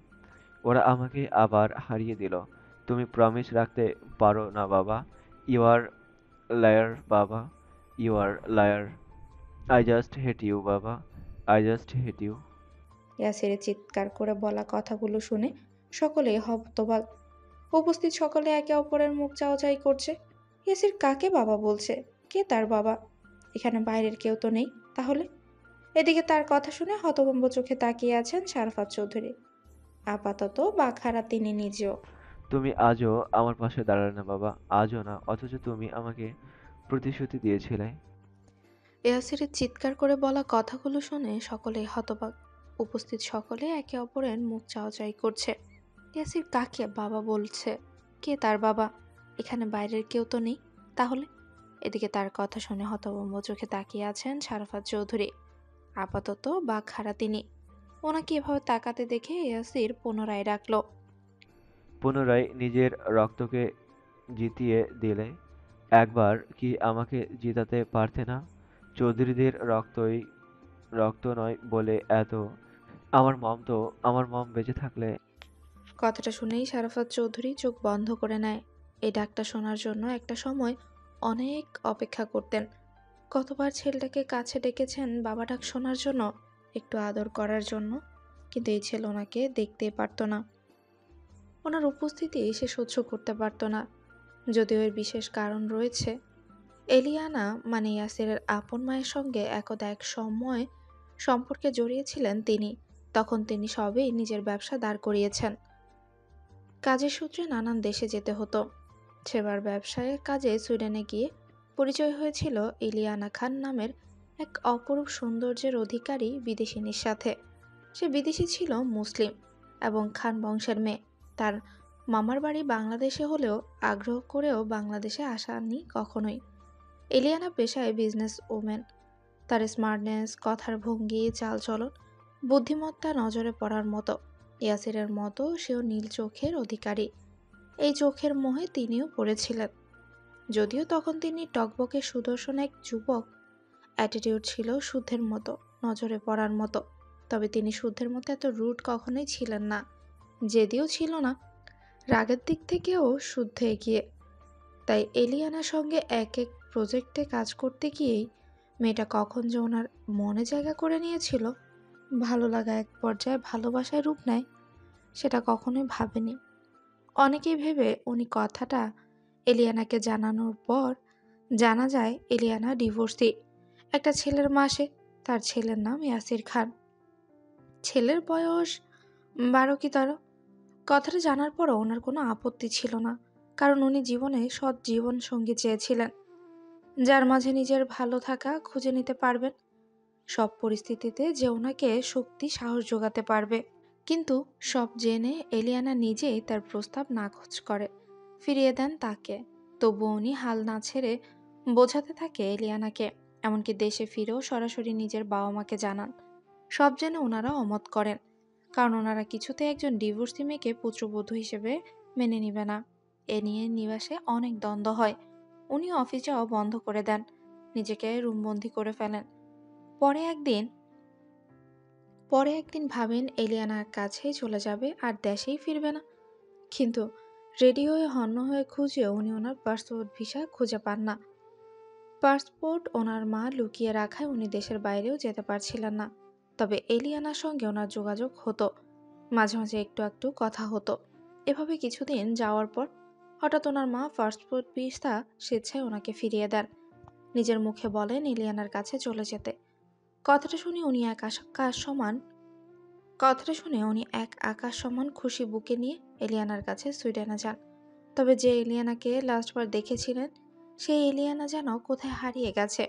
ওরা আমাকে আবার হারিয়ে দিল। তুমি প্রমিস রাখতে পারো না বাবা। ইউ আর লায়ার বাবা, you are liar. I just hate you বাবা, আই জাস্ট হেট ইউ। ইয়াসিরের চিৎকার করে বলা কথাগুলো শুনে সকলেই হতবাক। উপস্থিত সকলে একে অপরের মুখ চাওয়াচাই করছে। ইয়াসির কাকে বাবা বলছে? কে তার বাবা? এখানে বাইরের কেউ তো নেই তাহলে? এদিকে তার কথা শুনে হতভম্ব চোখে তাকিয়ে আছেন শারাফাত চৌধুরী। আপাতত বাখারা তিনি নিজেও। তুমি আজও আমার পাশে দাঁড়ালে না বাবা, আজও না। অথচ তুমি আমাকে প্রতিশ্রুতি দিয়েছিলে। ইয়াসিরের চিৎকার করে বলা কথাগুলো শুনে সকলেই হতবাক। উপস্থিত সকলে একে অপরের মুখ চাওয়াচাই করছে। ইয়াসির কাকে বাবা বলছে? কে তার বাবা? এখানে বাইরের কেউ তো নেই তাহলে? এদিকে তার কথা শুনে হতভম্ব চোখে তাকিয়ে আছেন শারাফাত চৌধুরী। আপাতত বাকহারা তিনি। ওনাকে এভাবে তাকাতে দেখে ইয়াসির পুনরায় ডাকলো। পুনরায় নিজের রক্তকে জিতিয়ে দিলে। একবার কি আমাকে জিতাতে পারতে না? চৌধুরীদের রক্ত নয় বলে এত। আমার মম বেঁচে থাকলে। কথাটা শুনেই শারাফাত চৌধুরী চোখ বন্ধ করে নেয়। এই ডাকটা শোনার জন্য একটা সময় অনেক অপেক্ষা করতেন। কতবার ছেলেটাকে কাছে ডেকেছেন বাবা ডাক শোনার জন্য, একটু আদর করার জন্য, কিন্তু এই ছেলে ওনাকে দেখতেই পারত না। ওনার উপস্থিতি সে সহ্য করতে পারত না। যদিও এর বিশেষ কারণ রয়েছে। এলিয়ানা মানে ইয়াসিরের আপন মায়ের সঙ্গে একদা এক সময় সম্পর্কে জড়িয়েছিলেন তিনি। তখন তিনি সবেই নিজের ব্যবসা দাঁড় করিয়েছেন। কাজের সূত্রে নানান দেশে যেতে হতো। সেবার ব্যবসায়ের কাজে সুইডেনে গিয়ে পরিচয় হয়েছিল ইলিয়ানা খান নামের এক অপরূপ সৌন্দর্যের অধিকারী বিদেশিনীর সাথে। সে বিদেশি ছিল, মুসলিম এবং খান বংশের মেয়ে। তার মামার বাড়ি বাংলাদেশে হলেও আগ্রহ করেও বাংলাদেশে আসেনি কখনোই। এলিয়ানা পেশায় বিজনেস ওমেন। তার স্মার্টনেস, কথার ভঙ্গি, চালচলন, বুদ্ধিমত্তা নজরে পড়ার মতো। ইয়াসিরের মতো সেও নীল চোখের অধিকারী। এই চোখের মোহে তিনিও পড়েছিলেন। যদিও তখন তিনি টকবকে সুদর্শন এক যুবক, অ্যাটিটিউড ছিল শুদ্ধের মতো, নজরে পড়ার মতো। তবে তিনি শুদ্ধের মতো এত রুড কখনোই ছিলেন না। যদিও ছিল না, রাগের দিক থেকেও শুদ্ধ এগিয়ে। তাই এলিয়ানার সঙ্গে এক এক প্রজেক্টে কাজ করতে গিয়েই মেয়েটা কখন যে ওনার মনে জায়গা করে নিয়েছিল, ভালো লাগা এক পর্যায়ে ভালোবাসায় রূপ নেয়, সেটা কখনোই ভাবেনি। অনেকেই ভেবে উনি কথাটা এলিয়ানাকে জানানোর পর জানা যায় এলিয়ানা ডিভোর্সি। একটা ছেলের মাসে, তার ছেলের নাম ইয়াসির খান। ছেলের বয়স 12 কি 13। কথাটা জানার পরও ওনার কোনো আপত্তি ছিল না, কারণ উনি জীবনে সৎ জীবন সঙ্গী চেয়েছিলেন, যার মাঝে নিজের ভালো থাকা খুঁজে নিতে পারবেন, সব পরিস্থিতিতে যে ওনাকে শক্তি সাহস যোগাতে পারবে। কিন্তু সব জেনে এলিয়ানা নিজেই তার প্রস্তাব নাকচ করে, ফিরিয়ে দেন তাকে। তবু উনি হাল না ছেড়ে বোঝাতে থাকে এলিয়ানাকে। এমনকি দেশে ফিরেও সরাসরি নিজের বাবা মাকে জানান। সব জেনে ওনারা অমত করেন, কারণ ওনারা কিছুতে একজন ডিভোর্সি মেয়েকে পুত্রবধূ হিসেবে মেনে নিবে না। এ নিয়ে নিবাসে অনেক দ্বন্দ্ব হয়। উনি অফিস যাওয়া বন্ধ করে দেন, নিজেকে রুমবন্দি করে ফেলেন। পরে একদিন ভাবেন এলিয়ানার কাছেই চলে যাবে আর দেশেই ফিরবে না। কিন্তু রেডি হয়ে হন্য হয়ে খুঁজেও উনি ওনার পাসপোর্ট ভিসা খুঁজে পান না। পাসপোর্ট ওনার মা লুকিয়ে রাখায় উনি দেশের বাইরেও যেতে পারছিলেন না। তবে এলিয়ানার সঙ্গে ওনার যোগাযোগ হতো, মাঝে মাঝে একটু একটু কথা হতো। এভাবে কিছুদিন যাওয়ার পর হঠাৎ ওনার মা পাসপোর্ট ভিসা স্বেচ্ছায় ওনাকে ফিরিয়ে দেন। নিজের মুখে বলেন এলিয়ানার কাছে চলে যেতে। কথাটা শুনে উনি এক আকাশ সমান খুশি বুকে নিয়ে এলিয়ানার কাছে সুইডেনে যান। তবে যে এলিয়ানাকে লাস্টবার দেখেছিলেন, সেই এলিয়ানা যেন কোথায় হারিয়ে গেছে।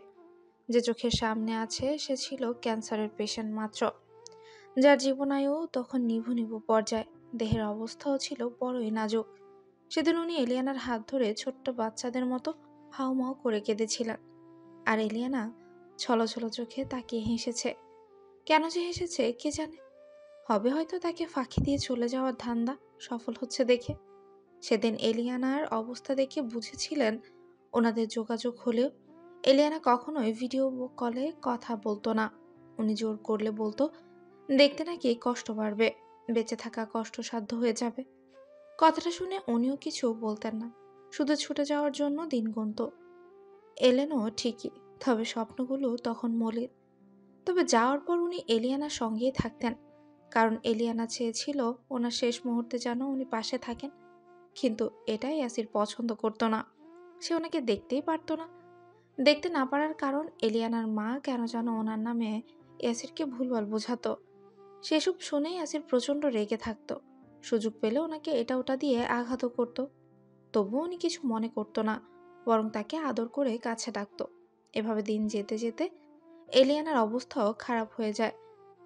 যে চোখের সামনে আছে সে ছিল ক্যান্সারের পেশেন্ট মাত্র, যার জীবনায়ু তখন নিভু নিভু পর্যায়ে। দেহের অবস্থাও ছিল বড়ই নাজুক। সেদিন উনি এলিয়ানার হাত ধরে ছোট্ট বাচ্চাদের মতো হাউমাউ করে কেঁদেছিলেন, আর এলিয়ানা ছলছল চোখে তাকিয়ে হেসেছে। কেন যে হেসেছে কে জানে। হবে হয়তো তাকে ফাঁকি দিয়ে চলে যাওয়ার ধান্দা সফল হচ্ছে দেখে। সেদিন এলিয়ানার অবস্থা দেখে বুঝেছিলেন ওনাদের যোগাযোগ হলেও এলিয়ানা কখনোই ভিডিও কলে কথা বলতো না। উনি জোর করলে বলতো দেখতে নাকি কষ্ট বাড়বে, বেঁচে থাকা কষ্টসাধ্য হয়ে যাবে। কথাটা শুনে উনিও কিছু বলতেন না, শুধু ছুটে যাওয়ার জন্য দিন গুনত। এলেনও ঠিকই, তবে স্বপ্নগুলো তখন মলিন। তবে যাওয়ার পর উনি এলিয়ানার সঙ্গেই থাকতেন, কারণ এলিয়ানা চেয়েছিল ওনার শেষ মুহূর্তে যেন উনি পাশে থাকেন। কিন্তু এটাই ইয়াসির পছন্দ করতো না। সে ওনাকে দেখতেই পারতো না। দেখতে না পারার কারণ এলিয়ানার মা কেন যেন ওনার নামে ইয়াসিরকে ভুলভাল বোঝাতো। সেসব শুনেই ইয়াসির প্রচণ্ড রেগে থাকতো। সুযোগ পেলে ওনাকে এটা ওটা দিয়ে আঘাতও করতো। তবুও উনি কিছু মনে করতো না, বরং তাকে আদর করে কাছে ডাকতো। এভাবে দিন যেতে যেতে এলিয়ানার অবস্থাও খারাপ হয়ে যায়।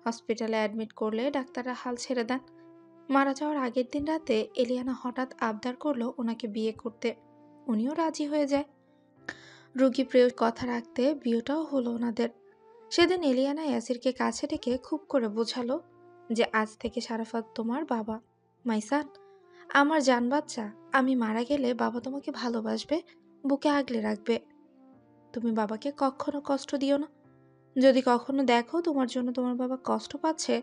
হসপিটালে অ্যাডমিট করলে ডাক্তাররা হাল ছেড়ে দেন। মারা যাওয়ার আগের দিন রাতে এলিয়ানা হঠাৎ আবদার করলো ওনাকে বিয়ে করতে। উনিও রাজি হয়ে যায়। রোগী প্রিয় কথা রাখতে বিয়েটাও হলো ওনাদের। সেদিন এলিয়ানা ইয়াসিরকে কাছে ডেকে খুব করে বোঝালো যে আজ থেকে শারাফাত তোমার বাবা। মাইসান, আমার জান বাচ্চা, আমি মারা গেলে বাবা তোমাকে ভালোবাসবে, বুকে আগলে রাখবে। তুমি বাবাকে কখনো কষ্ট দিও না। যদি কখনো দেখো তোমার জন্য তোমার বাবা কষ্ট পাচ্ছে,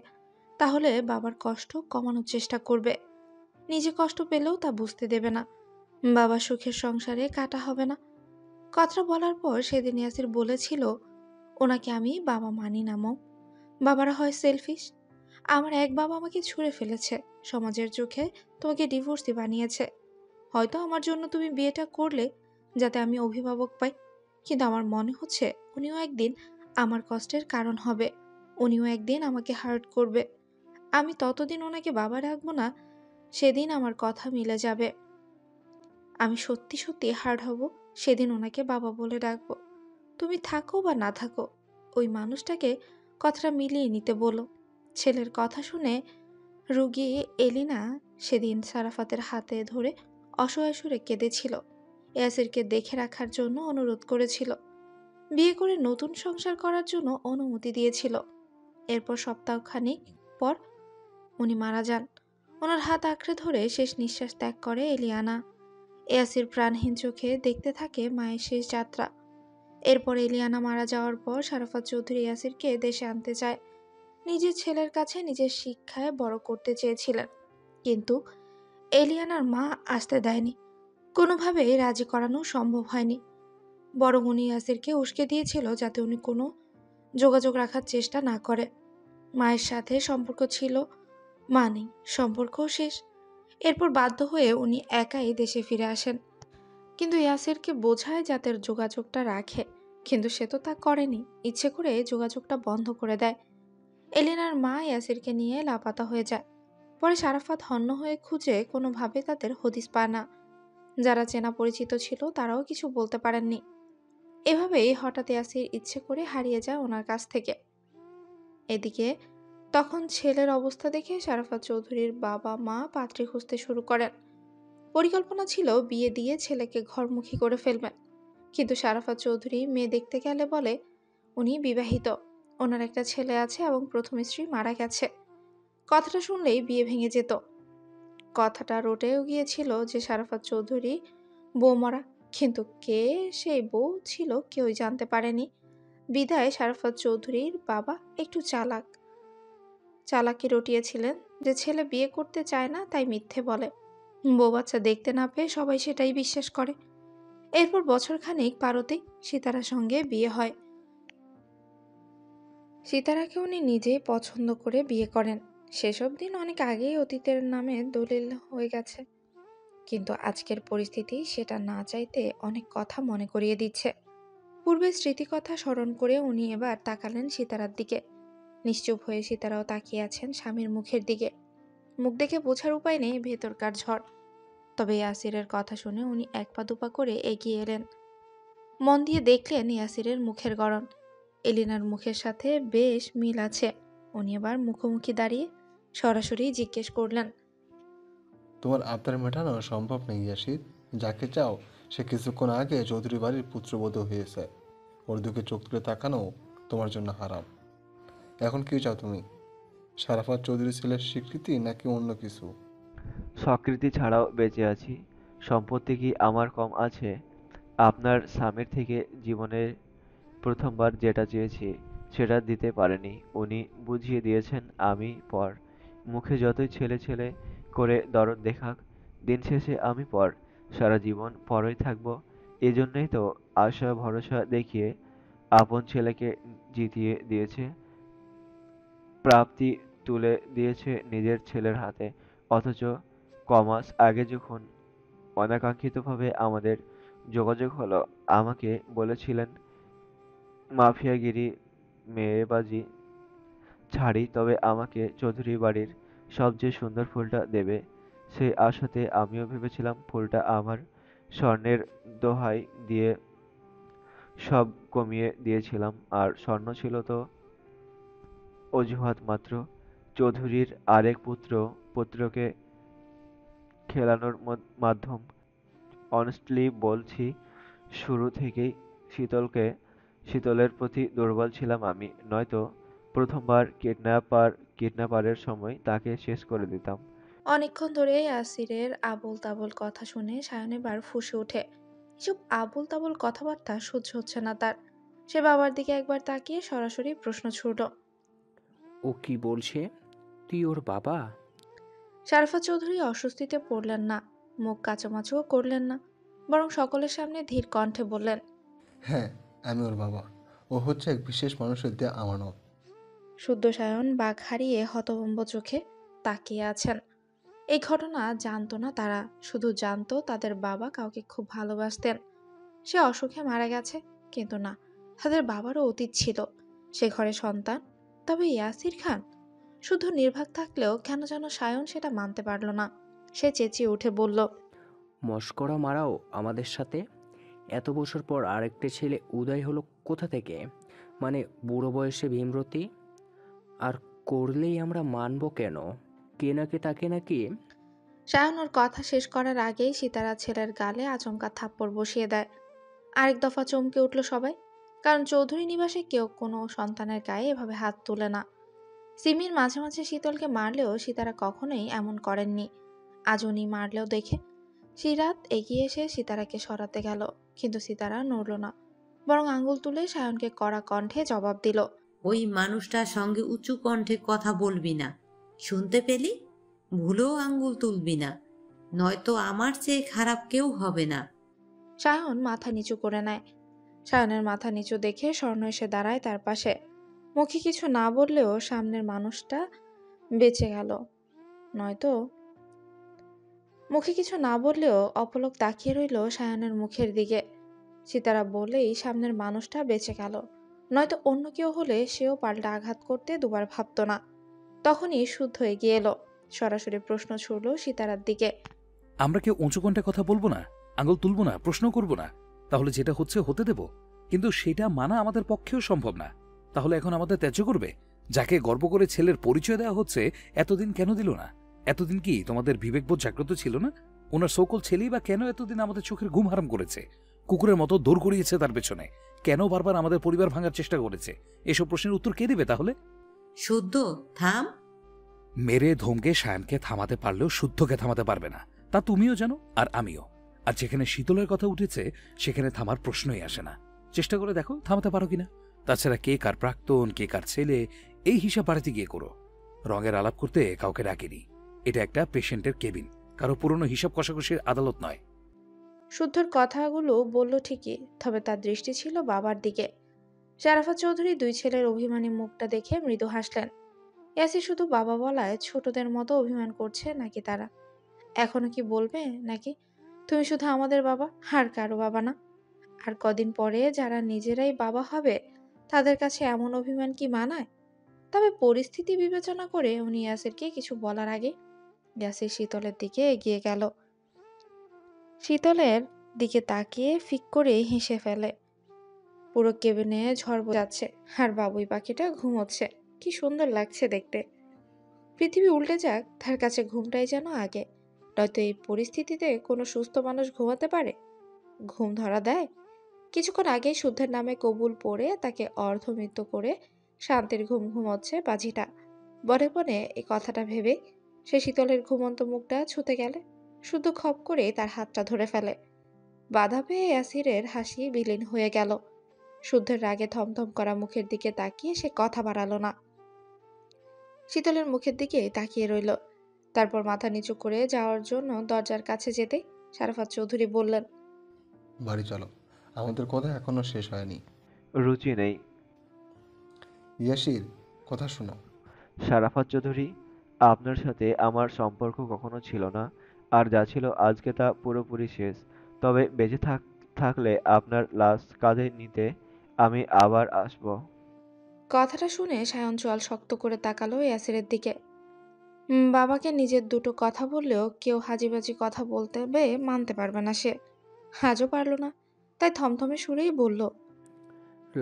তাহলে বাবার কষ্ট কমানোর চেষ্টা করবে। নিজে কষ্ট পেলেও তা বুঝতে দেবে না। বাবার সুখের সংসারে কাটা হবে না। কথাটা বলার পর সেদিন ইয়াসির বলেছিল ওনাকে আমি বাবা মানি না মৌ। বাবারা হয় সেলফিশ। আমার এক বাবা আমাকে ছুঁড়ে ফেলেছে, সমাজের চোখে তোমাকে ডিভোর্সি বানিয়েছে। হয়তো আমার জন্য তুমি বিয়েটা করলে যাতে আমি অভিভাবক পাই, কিন্তু আমার মনে হচ্ছে উনিও একদিন আমার কষ্টের কারণ হবে। উনিও একদিন আমাকে হার্ট করবে। আমি ততদিন ওনাকে বাবা রাখবো না, সেদিন আমার কথা মিলে যাবে। আমি সত্যি সত্যি হার্ট হব, সেদিন ওনাকে বাবা বলে ডাকবো। তুমি থাকো বা না থাকো, ওই মানুষটাকে কথাটা মিলিয়ে নিতে বলো। ছেলের কথা শুনে রুগী এলিনা সেদিন শারাফাতের হাতে ধরে অসহায় সুরে কেঁদেছিল। ইয়াসিরকে দেখে রাখার জন্য অনুরোধ করেছিল। বিয়ে করে নতুন সংসার করার জন্য অনুমতি দিয়েছিল। এরপর সপ্তাহখানিক পর উনি মারা যান। ওনার হাত আঁকড়ে ধরে শেষ নিঃশ্বাস ত্যাগ করে এলিয়ানা। ইয়াসির প্রাণহীন চোখে দেখতে থাকে মায়ের শেষ যাত্রা। এরপর এলিয়ানা মারা যাওয়ার পর শারাফাত চৌধুরী ইয়াসিরকে দেশে আনতে চায়। নিজের ছেলের কাছে নিজের শিক্ষায় বড় করতে চেয়েছিলেন, কিন্তু এলিয়ানার মা আসতে দেয়নি। কোনোভাবেই রাজি করানো সম্ভব হয়নি। বরং উনি ইয়াসিরকে উস্কে দিয়েছিল যাতে উনি কোনো যোগাযোগ রাখার চেষ্টা না করে। মায়ের সাথে সম্পর্ক ছিল, মা নেই, সম্পর্কও শেষ। এরপর বাধ্য হয়ে উনি একাই দেশে ফিরে আসেন। কিন্তু ইয়াসিরকে বোঝায় যাতে যোগাযোগটা রাখে, কিন্তু সে তো তা করেনি। ইচ্ছে করে যোগাযোগটা বন্ধ করে দেয়। এলিনার মা ইয়াসিরকে নিয়ে লাপাতা হয়ে যায়। পরে শারাফাত হন্য হয়ে খুঁজে কোনোভাবে তাদের হদিস পায় না। যারা চেনা পরিচিত ছিল তারাও কিছু বলতে পারেননি। এভাবেই হঠাৎ ইয়াসির ইচ্ছে করে হারিয়ে যায় ওনার কাছ থেকে। এদিকে তখন ছেলের অবস্থা দেখে শারাফাত চৌধুরীর বাবা মা পাত্রী খুঁজতে শুরু করেন। পরিকল্পনা ছিল বিয়ে দিয়ে ছেলেকে ঘরমুখী করে ফেলবেন, কিন্তু শারাফাত চৌধুরী মেয়ে দেখতে গেলে বলে উনি বিবাহিত, ওনার একটা ছেলে আছে এবং প্রথম স্ত্রী মারা গেছে। কথাটা শুনলেই বিয়ে ভেঙে যেত। কথাটা রটেও গিয়েছিল যে শারাফাত চৌধুরী বউ মরা, কিন্তু কে সেই বউ ছিল কেউই জানতে পারেনি। বিদায় শারাফাত চৌধুরীর বাবা একটু চালাকি রটিয়েছিলেন যে ছেলে বিয়ে করতে চায় না তাই মিথ্যে বলে। বউ বাচ্চা দেখতে না পেয়ে সবাই সেটাই বিশ্বাস করে। এরপর বছরখানেক পারতেই সীতারার সঙ্গে বিয়ে হয়। সীতারাকে উনি নিজেই পছন্দ করে বিয়ে করেন। সেসব দিন অনেক আগেই অতীতের নামে দলিল হয়ে গেছে, কিন্তু আজকের পরিস্থিতি সেটা না চাইতে অনেক কথা মনে করিয়ে দিচ্ছে। পূর্বের স্মৃতিকথা স্মরণ করে উনি এবার তাকালেন সীতারার দিকে। নিশ্চুপ হয়ে সীতারাও তাকিয়ে আছেন স্বামীর মুখের দিকে। মুখ দেখে বোঝার উপায় নেই ভেতরকার ঝড়। তবে ইয়াসিরের কথা শুনে উনি এক পা দুপা করে এগিয়ে এলেন। মন দিয়ে দেখলেন ইয়াসিরের মুখের গড়ন এলিনার মুখের সাথে বেশ মিল আছে। উনি এবার মুখোমুখি দাঁড়িয়ে সরাসরি জিজ্ঞেস করলেন, তোমার আবদার মেটানো সম্ভব নেই ইয়াসির। যাকে চাও সে কিছুক্ষণ আগে চৌধুরী বাড়ির পুত্রবধূ হয়েছে। ওর দিকে চোখ তুলে তাকানো তোমার জন্য হারাম। এখন কি চাও তুমি? শারাফাত চৌধুরী ছেলের স্বীকৃতি নাকি অন্য কিছু? স্বীকৃতি ছাড়াও বেঁচে আছি। সম্পত্তি কি আমার কম আছে? আপনার স্বামীর থেকে জীবনে প্রথমবার যেটা চেয়েছি সেটা দিতে পারেনি। উনি বুঝিয়ে দিয়েছেন আমি পর। মুখে যতই ছেলে ছেলে করে দরদ দেখাক, দিন শেষে আমি পর। সারা জীবন পরই থাকবো। এজন্যই তো আশা ভরসা দেখিয়ে আপন ছেলেকে জিতিয়ে দিয়েছে, প্রাপ্তি তুলে দিয়েছে নিজের ছেলের হাতে। অথচ কমাস আগে যখন অনাকাঙ্ক্ষিতভাবে আমাদের যোগাযোগ হলো, আমাকে বলেছিলেন মাফিয়াগিরি মেয়েবাজি ছাড়ি তবে আমাকে চৌধুরী বাড়ির সবচেয়ে সুন্দর ফুলটা দেবে। সেই আশাতে আমিও ভেবেছিলাম ফুলটা আমার স্বর্ণের দোহাই দিয়ে সব কমিয়ে দিয়েছিলাম। আর স্বর্ণ ছিল তো অজুহাত মাত্র। চৌধুরীর আরেক পুত্রকে খেলানোর মাধ্যম। অনেস্টলি বলছি, শুরু থেকেই শীতলের প্রতি দুর্বল ছিলাম আমি। নয়তো প্রথমবার কিডন্যাপারের সময় তাকে শেষ করে দিতাম। অনেকক্ষণ ধরে ইয়াসিরের আবোল তাবোল কথা শুনে সায়ন এবার ফুঁসে ওঠে। এসব আবোল তাবোল কথাবার্তা সহ্য হচ্ছে না তার। সে বাবার দিকে একবার তাকিয়ে সরাসরি প্রশ্ন ছুড়ল। ও কি বলছে? তুই ওর বাবা? শারাফাত চৌধুরী অস্বস্তিতে পড়লেন না, মুখ কাঁচামাচুও করলেন না, বরং সকলের সামনে ধীর কণ্ঠে বললেন, হ্যাঁ, আমি ওর বাবা। ও হচ্ছে এক বিশেষ মানুষের দেয়া আমানত। শুদ্ধ সায়ন বাঘ হারিয়ে হতভম্ব চোখে তাকিয়ে আছেন। এই ঘটনা জানতো না তারা, শুধু জানতো তাদের বাবা কাউকে খুব ভালোবাসতেন। সে অসুখে মারা গেছে, কিন্তু না, তাদের বাবারও অতীত ছিল। সে ঘরে সন্তান, তবে ইয়াসির খান। শুধু নির্বাক থাকলেও কেন যেন সায়ন সেটা মানতে পারল না। সে চেঁচিয়ে উঠে বলল, মশকরা মারাও আমাদের সাথে? এত বছর পর আরেকটা ছেলে উদয় হলো কোথা থেকে? মানে বুড়ো বয়সে ভীমরতি? আর করলেই আমরা মানব কেন? কে নাকি তাকে নাকি? সায়ন ওর কথা শেষ করার আগেই সিতারা ছেলের গালে আচমকা থাপ্পড় বসিয়ে দেয়। আরেক দফা চমকে উঠল সবাই, কারণ চৌধুরী নিবাসে কেউ কোনো সন্তানের গায়ে এভাবে হাত তোলে না। সিমির মাঝে মাঝে শীতলকে মারলেও সিতারা কখনোই এমন করেননি। আজ উনি মারলেও দেখে সিরাত এগিয়ে এসে সিতারাকে সরাতে গেল, কিন্তু সিতারা নড়ল না, বরং আঙ্গুল তুলে সায়নকে কড়া কণ্ঠে জবাব দিল, ওই মানুষটার সঙ্গে উঁচু কণ্ঠে কথা বলবি না, শুনতে পেলি? ভুলেও আঙ্গুল তুলবি না, নয়তো আমার চেয়ে খারাপ কেউ হবে না। সায়ন মাথা নিচু করে নেয়। সায়নের মাথা নিচু দেখে স্বর্ণ এসে দাঁড়ায় তার পাশে। মুখে কিছু না বললেও সামনের মানুষটা বেঁচে গেল, নয়তো মুখে কিছু না বললেও অপলক তাকিয়ে রইল সায়নের মুখের দিকে। সিতারা বলেই সামনের মানুষটা বেঁচে গেল, নয়তো অন্য কেউ হলে সেও পাল্টা আঘাত করতে দুবার ভাবত না। তখনই শুদ্ধ এগিয়ে এলো, সরাসরি প্রশ্ন ছুড়ল সিতারার দিকে, আমরা কেউ উঁচু কণ্ঠে কথা বলবো না, আঙুল তুলবো না, প্রশ্ন করব না? তাহলে যেটা হচ্ছে হতে দেব? কিন্তু সেটা মানা আমাদের পক্ষেও সম্ভব না। তাহলে এখন আমাদের ত্যায্য করবে? যাকে গর্ব করে ছেলের পরিচয় দেওয়া হচ্ছে এতদিন কেন দিল না? এতদিন কি তোমাদের বিবেকবোধ জাগ্রত ছিল না? ওনার সকল ছেলেই বা কেন এতদিন আমাদের চোখের ঘুম হারাম করেছে? কুকুরের মতো দৌড় করিয়েছে তার পেছনে। কেন বারবার আমাদের পরিবার ভাঙার চেষ্টা করেছে? এসব প্রশ্নের উত্তর কে দিবে তাহলে? শুদ্ধ থাম। মেরে ধমকে সায়নকে থামাতে পারলেও শুদ্ধকে থামাতে পারবে না, তা তুমিও জানো আর আমিও। আর যেখানে শীতলের কথা উঠেছে সেখানে থামার প্রশ্নই আসে না। চেষ্টা করে দেখো থামাতে পারো কিনা। তাছাড়া কে কার প্রাক্তন, কে কার ছেলে, এই হিসাব বাড়াতে গিয়ে করো। রঙের আলাপ করতে কাউকে ডাকেনি। এটা একটা পেশেন্টের কেবিন, কারো পুরনো হিসাব কষাকষির আদালত নয়। শুদ্ধর কথাগুলো বলল ঠিকই, তবে তার দৃষ্টি ছিল বাবার দিকে। শারাফাত চৌধুরী দুই ছেলের অভিমানী মুখটা দেখে মৃদু হাসলেন। ইয়াসির শুধু বাবা বলায় ছোটদের মতো অভিমান করছে নাকি তারা? এখনো কি বলবে নাকি তুমি শুধু আমাদের বাবা, আর কারো বাবা না? আর কদিন পরে যারা নিজেরাই বাবা হবে তাদের কাছে এমন অভিমান কি মানায়? তবে পরিস্থিতি বিবেচনা করে উনি ইয়াসিরকে কিছু বলার আগে ইয়াসির শীতলের দিকে এগিয়ে গেল। শীতলের দিকে তাকিয়ে ফিক করে হেসে ফেলে। পুরো কেবিনে ঝড় যাচ্ছে আর বাবুই পাখিটা ঘুমোচ্ছে। কি সুন্দর লাগছে দেখতে। পৃথিবী উল্টে যাক, তার কাছে ঘুমটাই যেন আগে। নয়তো এই পরিস্থিতিতে কোনো সুস্থ মানুষ ঘুমাতে পারে? ঘুম ধরা দেয়? কিছুক্ষণ আগেই শুদ্ধের নামে কবুল পড়ে তাকে অর্ধমৃত্যু করে শান্তির ঘুম ঘুমোচ্ছে বাজিটা। মনে মনে এই কথাটা ভেবে সে শীতলের ঘুমন্ত মুখটা ছুতে গেলে শুদ্ধ খপ করে তার হাতটা ধরে ফেলে। বাধা পেয়ে ইয়াসিরের হাসি বিলীন হয়ে গেল। শুদ্ধের রাগে থমথম করা মুখের দিকে তাকিয়ে সে কথা বাড়ালো না, শীতলের মুখের দিকে তাকিয়ে রইল। তারপর মাথা নিচু করে যাওয়ার জন্য দরজার কাছে যেতে শারাফাত চৌধুরী বললেন, বাড়ি চলো, আমাদের কথা এখনো শেষ হয়নি। রুচি নেই। ইয়াসির, কথা শোনো। শারাফাত চৌধুরী, আপনার সাথে আমার সম্পর্ক কখনো ছিল না, আর যা ছিল আজকে তা পুরোপুরি শেষ। তবে বেঁচে থাকলে আপনার লাশ কাঁধে নিতে আমি আবার আসব। কথাটা শুনে সায়ন চোয়াল শক্ত করে তাকালো ইয়াসিরের দিকে। বাবাকে নিজের দুটো কথা বললেও কেউ হাজিবাজি কথা বলতে মানতে পারবে না সে। আজও পারল না, তাই থমথমে সুরেই বলল,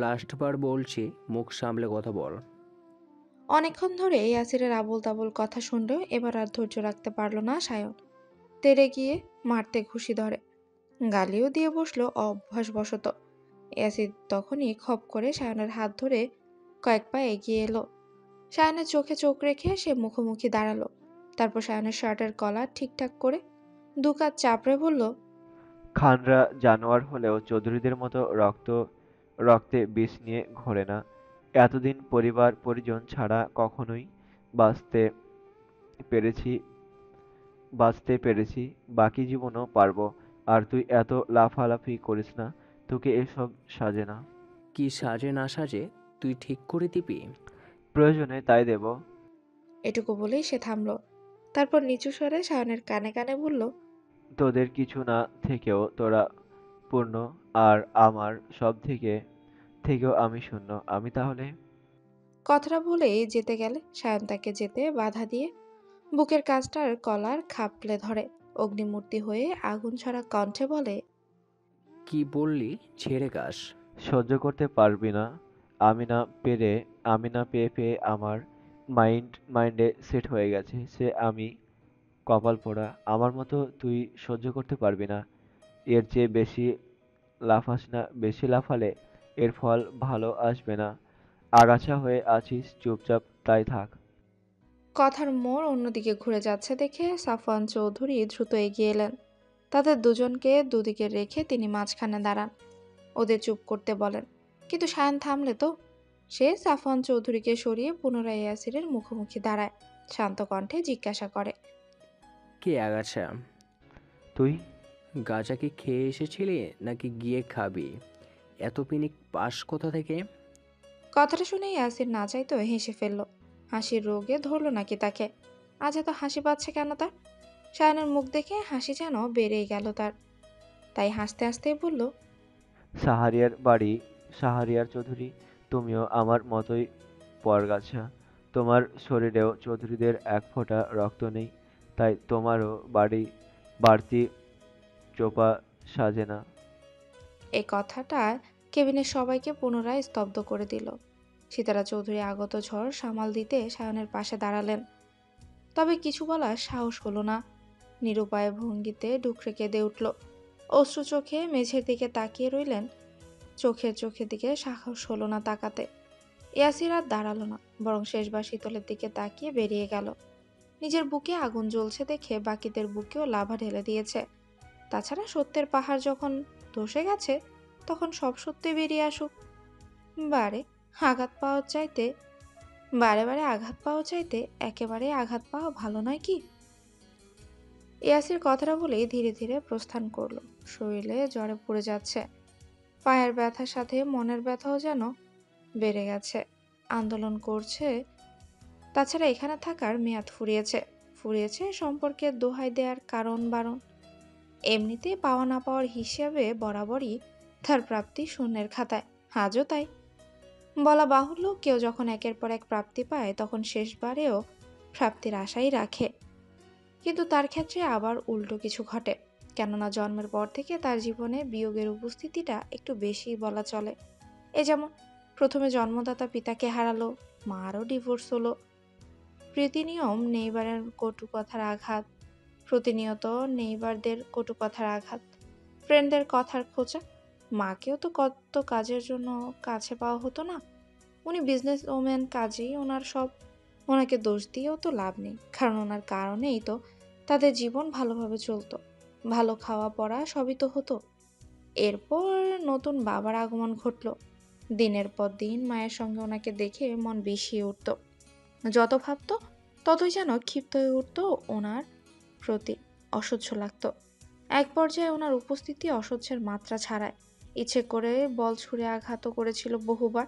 লাস্টবার বলছি, মুখ সামলে কথা বল। অনেকক্ষণ ধরে ইয়াসিরের আবোল তাবোল কথা শুনলেও এবার আর ধৈর্য রাখতে পারল না সায়ন। তেড়ে গিয়ে মারতে ঘুষি ধরে, গালিও দিয়ে বসলো অভ্যাসবশত। ইয়াসির তখনই খপ করে সায়নের হাত ধরে কয়েক পা এগিয়ে এলো। সায়নের চোখে চোখ রেখে সে মুখোমুখি দাঁড়ালো। তারপর সায়নের শার্টের কলার ঠিকঠাক করে দু কাত চাপড়ে বলল, খানরা জানোয়ার হলেও চৌধুরীদের মতো রক্তে বিষ নিয়ে ঘোরে না। এতদিন পরিবার পরিজন ছাড়া কখনোই বাঁচতে পেরেছি বাঁচতে পেরেছি, বাকি জীবনও পারবো। আর তুই এত লাফালাফি করিস না, তোকে এসব সাজে না। কি সাজে না সাজে তুই ঠিক করে দিবি। প্রয়োজনে তাই দেব। এটুকু বলেই সে থামলো। তারপর নিচু স্বরে সায়নের কানে কানে বলল, তোদের কিছু না থেকেও তোরা পূর্ণ, আর আমার সব থেকেও আমি শূন্য। আমি তাহলে? কথাটা বলেই যেতে গেলে সায়ন তাকে যেতে বাধা দিয়ে বুকের কাছটার কলার খাপলে ধরে অগ্নিমূর্তি হয়ে আগুন ছড়া কণ্ঠে বলে, কি বললি ছেড়ে গাস। সহ্য করতে পারবি না। আমি না পেয়ে পেয়ে আমার মাইন্ডে সেট হয়ে গেছে সে আমি কপাল পোড়া। আমার মতো তুই সহ্য করতে পারবি না। এর চেয়ে বেশি লাফাস না, বেশি লাফালে এর ফল ভালো আসবে না। আগাছা হয়ে আছিস, চুপচাপ তাই থাক। কথার মোড় অন্যদিকে ঘুরে যাচ্ছে দেখে সাফওয়ান চৌধুরী দ্রুত এগিয়ে এলেন। তাদের দুজনকে দুদিকে রেখে তিনি মাঝখানে দাঁড়ান, ওদের চুপ করতে বলেন। কিন্তু সায়ন থামলে তো। সে সাফওয়ান চৌধুরীকে সরিয়ে পুনরায় ইয়াসিরের মুখোমুখি দাঁড়ায়, শান্ত কণ্ঠে জিজ্ঞাসা করে, কে আগাছা? তুই? গাঁজা কি খেয়ে এসেছিলি নাকি গিয়ে খাবি? এত পিনিক পাস কোথা থেকে? কথাটা শুনে ইয়াসির না চাইতো হেসে ফেলল। হাসির রোগে ধরল নাকি তাকে? আজ এত হাসি পাচ্ছে কেন তার? সায়নের মুখ দেখে হাসি যেন বেড়েই গেল তার। তাই হাসতে হাসতেই বলল, শাহরিয়ার চৌধুরী, তুমিও আমার মতোই পরগাছা। তোমার শরীরেও চৌধুরীদের এক ফোঁটা রক্ত নেই, তাই তোমারও বাড়তি চোপা সাজে না। এই কথাটা কেবিনের সবাইকে পুনরায় স্তব্ধ করে দিল। সীতারা চৌধুরী আগত ঝড় সামাল দিতে সায়নের পাশে দাঁড়ালেন। তবে কিছু বলার সাহস হলো না। নিরুপায় ভঙ্গিতে ডুকরে কেঁদে উঠল। অশ্রু চোখে মেঝের দিকে তাকিয়ে রইলেন। চোখের দিকে সাহস হলো না তাকাতে। ইয়াসির আর দাঁড়ালো না, বরং শেষবার শীতলের দিকে তাকিয়ে বেরিয়ে গেল। নিজের বুকে আগুন জ্বলছে দেখে বাকিদের বুকেও লাভা ঢেলে দিয়েছে। তাছাড়া সত্যের পাহাড় যখন ধসে গেছে, তখন সব সত্যি বেরিয়ে আসুক। বারে বারে আঘাত পাওয়া চাইতে একেবারে আঘাত পাওয়া ভালো নয় কি? ইয়াসির কথাটা বলেই ধীরে ধীরে প্রস্থান করলো। শরীরে জ্বরে পড়ে যাচ্ছে। পায়ের ব্যথার সাথে মনের ব্যথাও যেন বেড়ে গেছে, আন্দোলন করছে। তাছাড়া এখানে থাকার মেয়াদ ফুরিয়েছে সম্পর্কের দোহাই দেওয়ার কারণ বারণ। এমনিতে পাওয়া না পাওয়ার হিসেবে বরাবরই তার প্রাপ্তি শূন্যের খাতায়, আজও তাই। বলা বাহুল্য, কেউ যখন একের পর এক প্রাপ্তি পায় তখন শেষবারেও প্রাপ্তির আশাই রাখে। কিন্তু তার ক্ষেত্রে আবার উল্টো কিছু ঘটে, কেননা জন্মের পর থেকে তার জীবনে বিয়োগের উপস্থিতিটা একটু বেশি বলা চলে। যেমন প্রথমে জন্মদাতা পিতাকে হারালো, মারও ডিভোর্স হলো, প্রীতি নিয়ম নেইবারের কটু কথার আঘাত, প্রতিনিয়ত নেইবারদের কটু কথার আঘাত, ফ্রেন্ডদের কথার খোঁচা। মাকেও তো কত কাজের জন্য কাছে পাওয়া হতো না। উনি বিজনেস ওম্যান, কাজেই ওনাকে দোষ দিয়েও তো লাভ নেই, কারণ ওনার কারণেই তো তাদের জীবন ভালোভাবে চলতো, ভালো খাওয়া পড়া সবই তো হতো। এরপর নতুন বাবার আগমন ঘটল। দিনের পর দিন মায়ের সঙ্গে ওনাকে দেখে মন বিষিয়ে উঠত। যত ভাবতো ততই যেন ক্ষিপ্ত হয়ে উঠত ওনার প্রতি, অসহ্য লাগতো। এক পর্যায়ে ওনার উপস্থিতি অসহ্যের মাত্রা ছাড়ায়। ইচ্ছে করে বল ছুঁড়ে আঘাতও করেছিল বহুবার,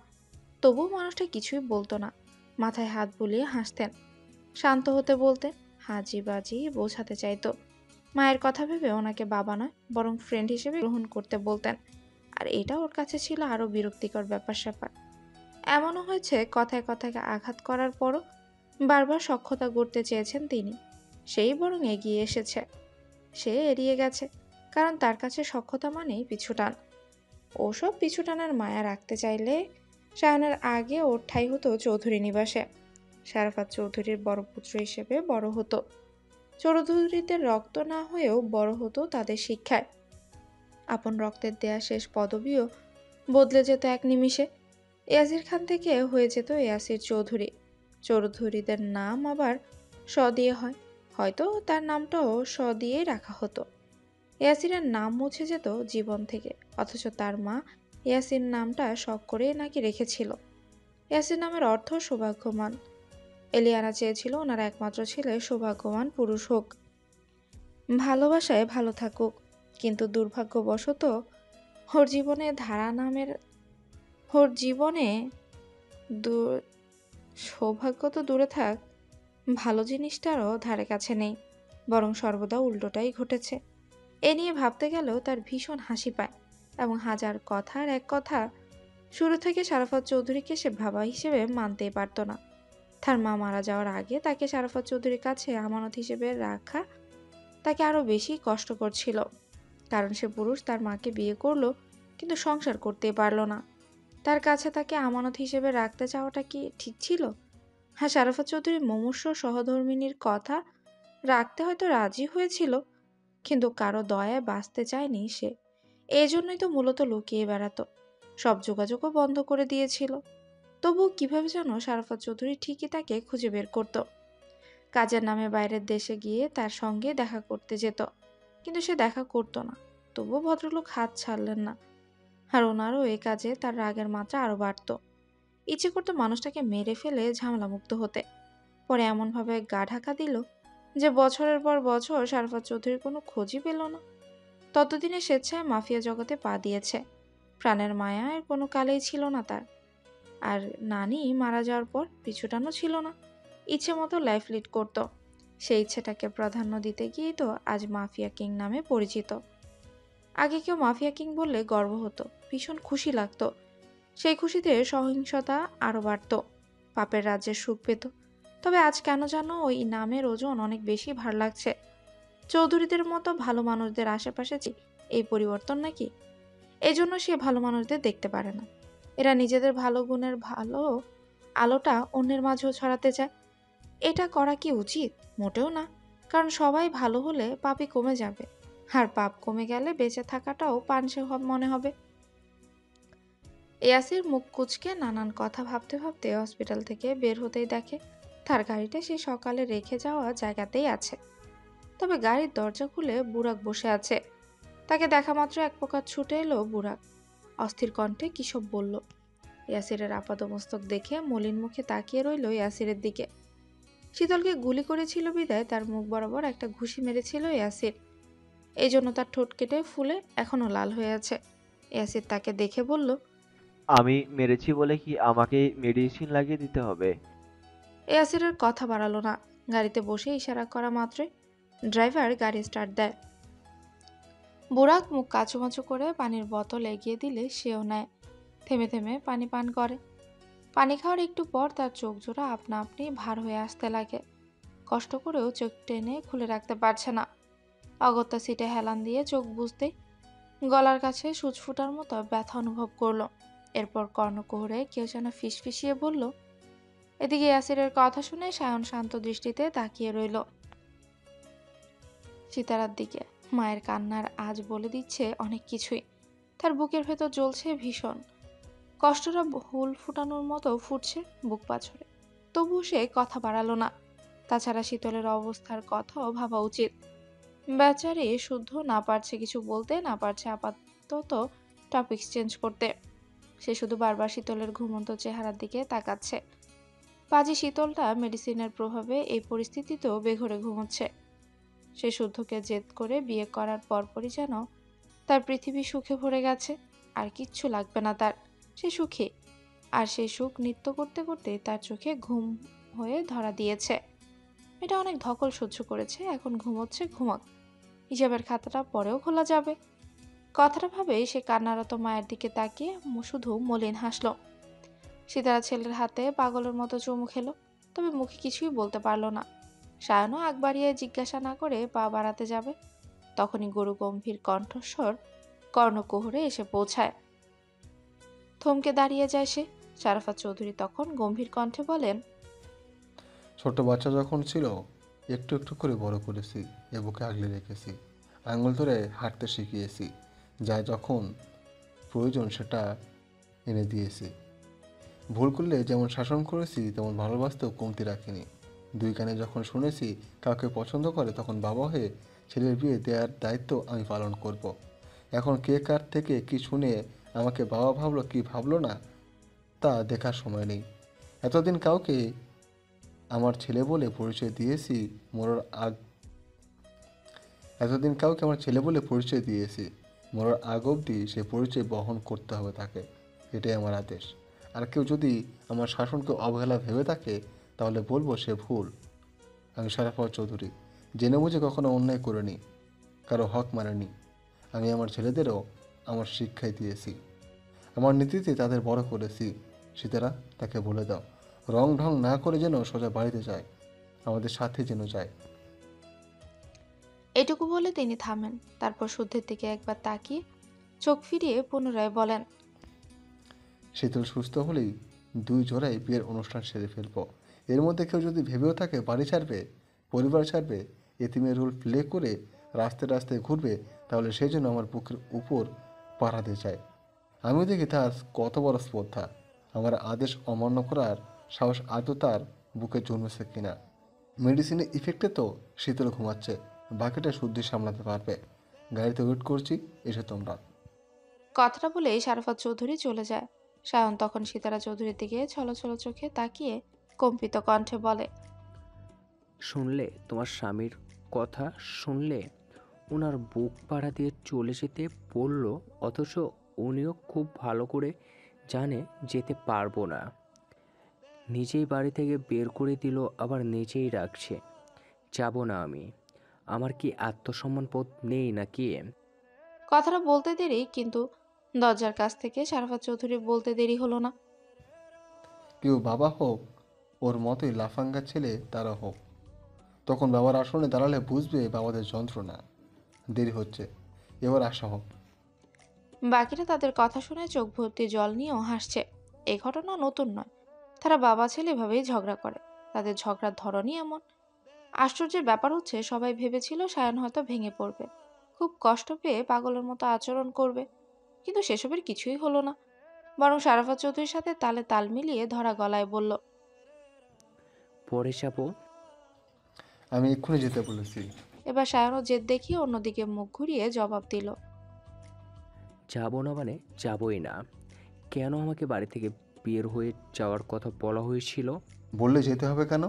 তবুও মানুষটা কিছুই বলতো না, মাথায় হাত বুলিয়ে হাসতেন, শান্ত হতে বলতেন, হাজি বাজি বোঝাতে চাইতো। মায়ের কথা ভেবে ওনাকে বাবা নয় বরং ফ্রেন্ড হিসেবে গ্রহণ করতে বলতেন। আর এটা ওর কাছে ছিল আরো বিরক্তিকর ব্যাপার স্যাপার। এমনও হয়েছে কথায় কথায় আঘাত করার পরও বারবার সখ্যতা গড়তে চেয়েছেন তিনি, সেই বরং এগিয়ে এসেছে। সে এড়িয়ে গেছে, কারণ তার কাছে সখ্যতা মানেই পিছুটান। ওসব পিছুটানের মায়া রাখতে চাইলে সায়নের আগে ওর ঠাঁই হতো চৌধুরী নিবাসে। শারাফাত চৌধুরীর বড় পুত্র হিসেবে বড় হতো। চৌধুরীদের রক্ত না হয়েও বড় হতো তাদের শিক্ষায়। আপন রক্তের দেয়া শেষ পদবিও বদলে যেত এক নিমিষে। ইয়াসির খান থেকে হয়ে যেত ইয়াসির চৌধুরী। চৌধুরীদের নাম আবার স দিয়ে হয়, হয়তো তার নামটাও স দিয়েই রাখা হতো। ইয়াসিরের নাম মুছে যেত জীবন থেকে, অথচ তার মা ইয়াসির নামটা শখ করেই নাকি রেখেছিল। ইয়াসির নামের অর্থ সৌভাগ্যবান। এলিয়ানা চেয়েছিল ওনার একমাত্র ছেলে সৌভাগ্যবান পুরুষ হোক, ভালোবাসায় ভালো থাকুক, কিন্তু দুর্ভাগ্যবশত ওর জীবনে সৌভাগ্য তো দূরে থাক, ভালো জিনিসটারও ধারে কাছে নেই, বরং সর্বদা উল্টোটাই ঘটেছে। এ নিয়ে ভাবতে গেলেও তার ভীষণ হাসি পায়, এবং হাজার কথার এক কথা, শুরু থেকে শারাফত চৌধুরীকে সে বাবা হিসেবে মানতেই পারত না। তার মা মারা যাওয়ার আগে তাকে শারাফত চৌধুরীর কাছে আমানত হিসেবে রাখা তাকে আরো বেশি কষ্টকর ছিল, কারণ সে পুরুষ তার মাকে বিয়ে করলো কিন্তু সংসার করতেই পারল না। তার কাছে তাকে আমানত হিসেবে রাখতে চাওয়াটা কি ঠিক ছিল? হ্যাঁ, শারাফত চৌধুরী মুমূর্ষ সহধর্মিনীর কথা রাখতে হয়তো রাজি হয়েছিল, কিন্তু কারো দয়ায় বাঁচতে চায়নি সে। এই জন্যই তো মূলত লুকিয়ে বেড়াতো, সব যোগাযোগও বন্ধ করে দিয়েছিল। তবুও কিভাবে যেন শারাফত চৌধুরী ঠিকই তাকে খুঁজে বের করত। কাজের নামে বাইরের দেশে গিয়ে তার সঙ্গে দেখা করতে যেত, কিন্তু সে দেখা করতো না। তবুও ভদ্রলোক হাত ছাড়লেন না, আর ওনারও এই কাজে তার রাগের মাত্রা আরো বাড়ত। ইচ্ছে করতো মানুষটাকে মেরে ফেলে ঝামেলা মুক্ত হতে। পরে এমনভাবে গা ঢাকা দিল যে বছরের পর বছর শারাফত চৌধুরীর কোনো খোঁজই পেল না। ততদিনে স্বেচ্ছায় মাফিয়া জগতে পা দিয়েছে। প্রাণের মায়া এর কোনো কালেই ছিল না তার। আর নানি মারা যাওয়ার পর পিছুটানো ছিল না, ইচ্ছে মতো লাইফ লিড করত। সেই ইচ্ছেটাকে প্রাধান্য দিতে গিয়েই তো আজ মাফিয়া কিং নামে পরিচিত। আগে কেউ মাফিয়া কিং বললে গর্ব হতো, ভীষণ খুশি লাগতো। সেই খুশিতে সহিংসতা আরো বাড়ত, পাপের রাজ্যের সুখ পেত। তবে আজ কেন যেন ওই নামের ওজন অনেক বেশি ভার লাগছে। চৌধুরীদের মতো ভালো মানুষদের আশেপাশে এই পরিবর্তন নাকি? এই জন্য সে ভালো মানুষদের দেখতে পারে না। এরা নিজেদের ভালো গুণের ভালো আলোটা অন্যের মাঝেও ছড়াতে চায়। এটা করা কি উচিত? মোটেও না, কারণ সবাই ভালো হলে পাপই কমে যাবে, আর পাপ কমে গেলে বেঁচে থাকাটাও পানসে মনে হবে। ইয়াসির মুখ কুচকে নানান কথা ভাবতে ভাবতে হসপিটাল থেকে বের হতেই দেখে তার গাড়িটা সে সকালে রেখে যাওয়া জায়গাতেই আছে। তবে গাড়ির দরজা খুলে বুরাক বসে আছে। তাকে দেখা মাত্র এক প্রকার ছুটে এলো বুরাক, অস্থির কণ্ঠে কী সব বলল। ইয়াসিরের আপাদমস্তক দেখে মলিন মুখে তাকিয়ে রইল ইয়াসিরের দিকে। শীতলকে গুলি করেছিল বিদায় তার মুখ বরাবর একটা ঘুষি মেরেছিল ইয়াসির, এই জন্য তার ঠোঁট কেটে ফুলে এখনো লাল হয়ে আছে। ইয়াসির তাকে দেখে বলল, আমি মেরেছি বলে কি আমাকে মেডিসিন লাগিয়ে দিতে হবে? ইয়াসিরের কথা বাড়ালো না, গাড়িতে বসে ইশারা করা মাত্রই ড্রাইভার গাড়ি স্টার্ট দেয়। বুরাক মুখ কাচুমাচু করে পানির বোতল এগিয়ে দিলে সেও নেয়। থেমে থেমে পানি পান করে। পানি খাওয়ার একটু পর তার চোখ জোড়া আপনা আপনি ভার হয়ে আসতে লাগে। কষ্ট করেও চোখ টেনে খুলে রাখতে পারছে না। অগত্যা সিটে হেলান দিয়ে চোখ বুঝতেই গলার কাছে সূচ ফুটার মতো ব্যথা অনুভব করলো। এরপর কর্ণকুহরে কেউ যেন ফিসফিসিয়ে বলল। এদিকে ইয়াসিরের কথা শুনে সায়ন শান্ত দৃষ্টিতে তাকিয়ে রইল। সিতারার দিকে। মায়ের কান্নার আজ বলে দিচ্ছে অনেক কিছুই। তার বুকের ভেতর জ্বলছে ভীষণ কষ্টটা, হুল ফুটানোর মতো ফুটছে বুক পাছরে। তবুও সে কথা বাড়ালো না। তাছাড়া শীতলের অবস্থার কথাও ভাবা উচিত। বেচারি শুদ্ধ না পারছে কিছু বলতে, না পারছে আপাতত টপিক চেঞ্জ করতে। সে শুধু বারবার শীতলের ঘুমন্ত চেহারার দিকে তাকাচ্ছে। পাজি শীতলটা মেডিসিনের প্রভাবে এই পরিস্থিতিতেও বেঘরে ঘুমোচ্ছে। সে শুদ্ধকে জেদ করে বিয়ে করার পরপরই যেন তার পৃথিবী সুখে ভরে গেছে। আর কিচ্ছু লাগবে না তার, সে সুখী। আর সেই সুখ নৃত্য করতে করতে তার চোখে ঘুম হয়ে ধরা দিয়েছে। এটা অনেক ধকল সহ্য করেছে, এখন ঘুমোচ্ছে, ঘুমাক। হিসাবের খাতাটা পরেও খোলা যাবে। কথাটা ভাবে সে কান্নারত মায়ের দিকে তাকিয়ে শুধু মলিন হাসল। সীতারা ছেলের হাতে পাগলের মতো চুমু খেলো, তবে মুখে কিছুই বলতে পারল না। সায়নও আগ বাড়িয়ে জিজ্ঞাসা না করে পা বাড়াতে যাবে, তখনই গরু গম্ভীর কণ্ঠস্বর কর্ণকুহরে এসে পৌঁছায়। থমকে দাঁড়িয়ে যায় সে। শারাফাত চৌধুরী তখন গম্ভীর কণ্ঠে বলেন, ছোট বাচ্চা যখন ছিল একটু একটু করে বড় করেছি, এ বুকে আগলে রেখেছি, আঙুল ধরে হাঁটতে শিখিয়েছি, যা যখন প্রয়োজন সেটা এনে দিয়েছি। ভুল করলে যেমন শাসন করেছি তেমন ভালোবাসতেও কমতি রাখিনি। দুই কানে যখন শুনেছি কাউকে পছন্দ করে, তখন বাবা হয়ে ছেলের বিয়ে দেওয়ার দায়িত্ব আমি পালন করব। এখন কে কার থেকে কি শুনে আমাকে বাবা ভাবলো কি ভাবলো না তা দেখার সময় নেই। এতদিন কাউকে আমার ছেলে বলে পরিচয় দিয়েছি, মরার আগ অবধি সে পরিচয় বহন করতে হবে তাকে। এটাই আমার আদেশ। আর কেউ যদি আমার শাসনকে অবহেলা ভেবে থাকে তাহলে বলবো সে ভুল। আমি শারাফত চৌধুরী জেনে বুঝে কখনো অন্যায় করিনি, কারো হক মানেনি। আমি আমার ছেলেদেরও আমার শিক্ষাই দিয়েছি, আমার নীতিতে তাদের বড় করেছি। সীতারা, তাকে বলে দাও রং ঢং না করে যেন সোজা বাড়িতে যায়, আমাদের সাথে যেন যায়। এটুকু বলে তিনি থামেন। তারপর শুদ্ধের দিকে একবার তাকিয়ে চোখ ফিরিয়ে পুনরায় বলেন, শীতল সুস্থ হলেই দুই জোড়াই বিয়ের অনুষ্ঠান সেরে ফেলবো। এর মধ্যে কেউ যদি ভেবেও থাকে বাড়ি ছাড়বে, পরিবার ছাড়বে, এতিমের রোল প্লে করে রাস্তায় রাস্তায় ঘুরবে, তাহলে সেই জন্য আমার বুকের উপর পাড়াতে চায়। আমিও দেখি তার কত বড় স্পর্ধা। আমার আদেশ অমান্য করার সাহস আদৌ তার বুকে জন্মেছে কিনা। মেডিসিনের ইফেক্টে তো শীতল ঘুমাচ্ছে, বাকিটা শুদ্ধি সামলাতে পারবে। গাড়িতে ওয়েট করছি, এসে তোমরা। কথাটা বলেই শারাফত চৌধুরী চলে যায়। সায়ন তখন সীতারা চৌধুরীর দিকে ছলছল চোখে তাকিয়ে কম্পিত কণ্ঠে বলে, শুনলে তোমার স্বামীর কথা? শুনলে ওনার বুক পাড়া দিয়ে চলে যেতে বলল, অথচ উনিও খুব ভালো করে জানে যেতে পারবো না। নিজেই বাড়ি থেকে বের করে দিল, আবার নিজেই রাখছে। যাব না আমি। আমার কি আত্মসম্মান বোধ নেই নাকি? কথাটা বলতে দেরি, কিন্তু দরজার কাছ থেকে শারাফত চৌধুরী বলতে দেরি হলো না। কেউ বাবা হোক, ওর মতোই লাফাঙ্গা ছেলে তারা হোক, তখন বাবার আসনে দাঁড়ালে বুঝবে বাবাদের যন্ত্রণা। দেরি হচ্ছে, এবার আসা হোক। বাকিরা তাদের কথা শুনে চোখ ভর্তি জল নিয়েও হাসছে। এই ঘটনা নতুন নয়। তারা বাবা ছেলে এভাবেই ঝগড়া করে, তাদের ঝগড়ার ধরনই এমন। আশ্চর্যের ব্যাপার হচ্ছে, সবাই ভেবেছিল সায়ন হয়তো ভেঙে পড়বে, খুব কষ্ট পেয়ে পাগলের মতো আচরণ করবে, কিন্তু সেসবের কিছুই হলো না। বরং শারাফত চৌধুরীর সাথে তালে তাল মিলিয়ে ধরা গলায় বলল, পরে যাব। আমি এক্ষুনি যেতে বলেছি। এবার সায়নও জেদ দেখিয়ে অন্যদিকে মুখ ঘুরিয়ে জবাব দিল, যাব না মানে যাবই না। কেন আমাকে বাড়ি থেকে বের হয়ে যাওয়ার কথা বলা হয়েছিল? বললে যেতে হবে কেন?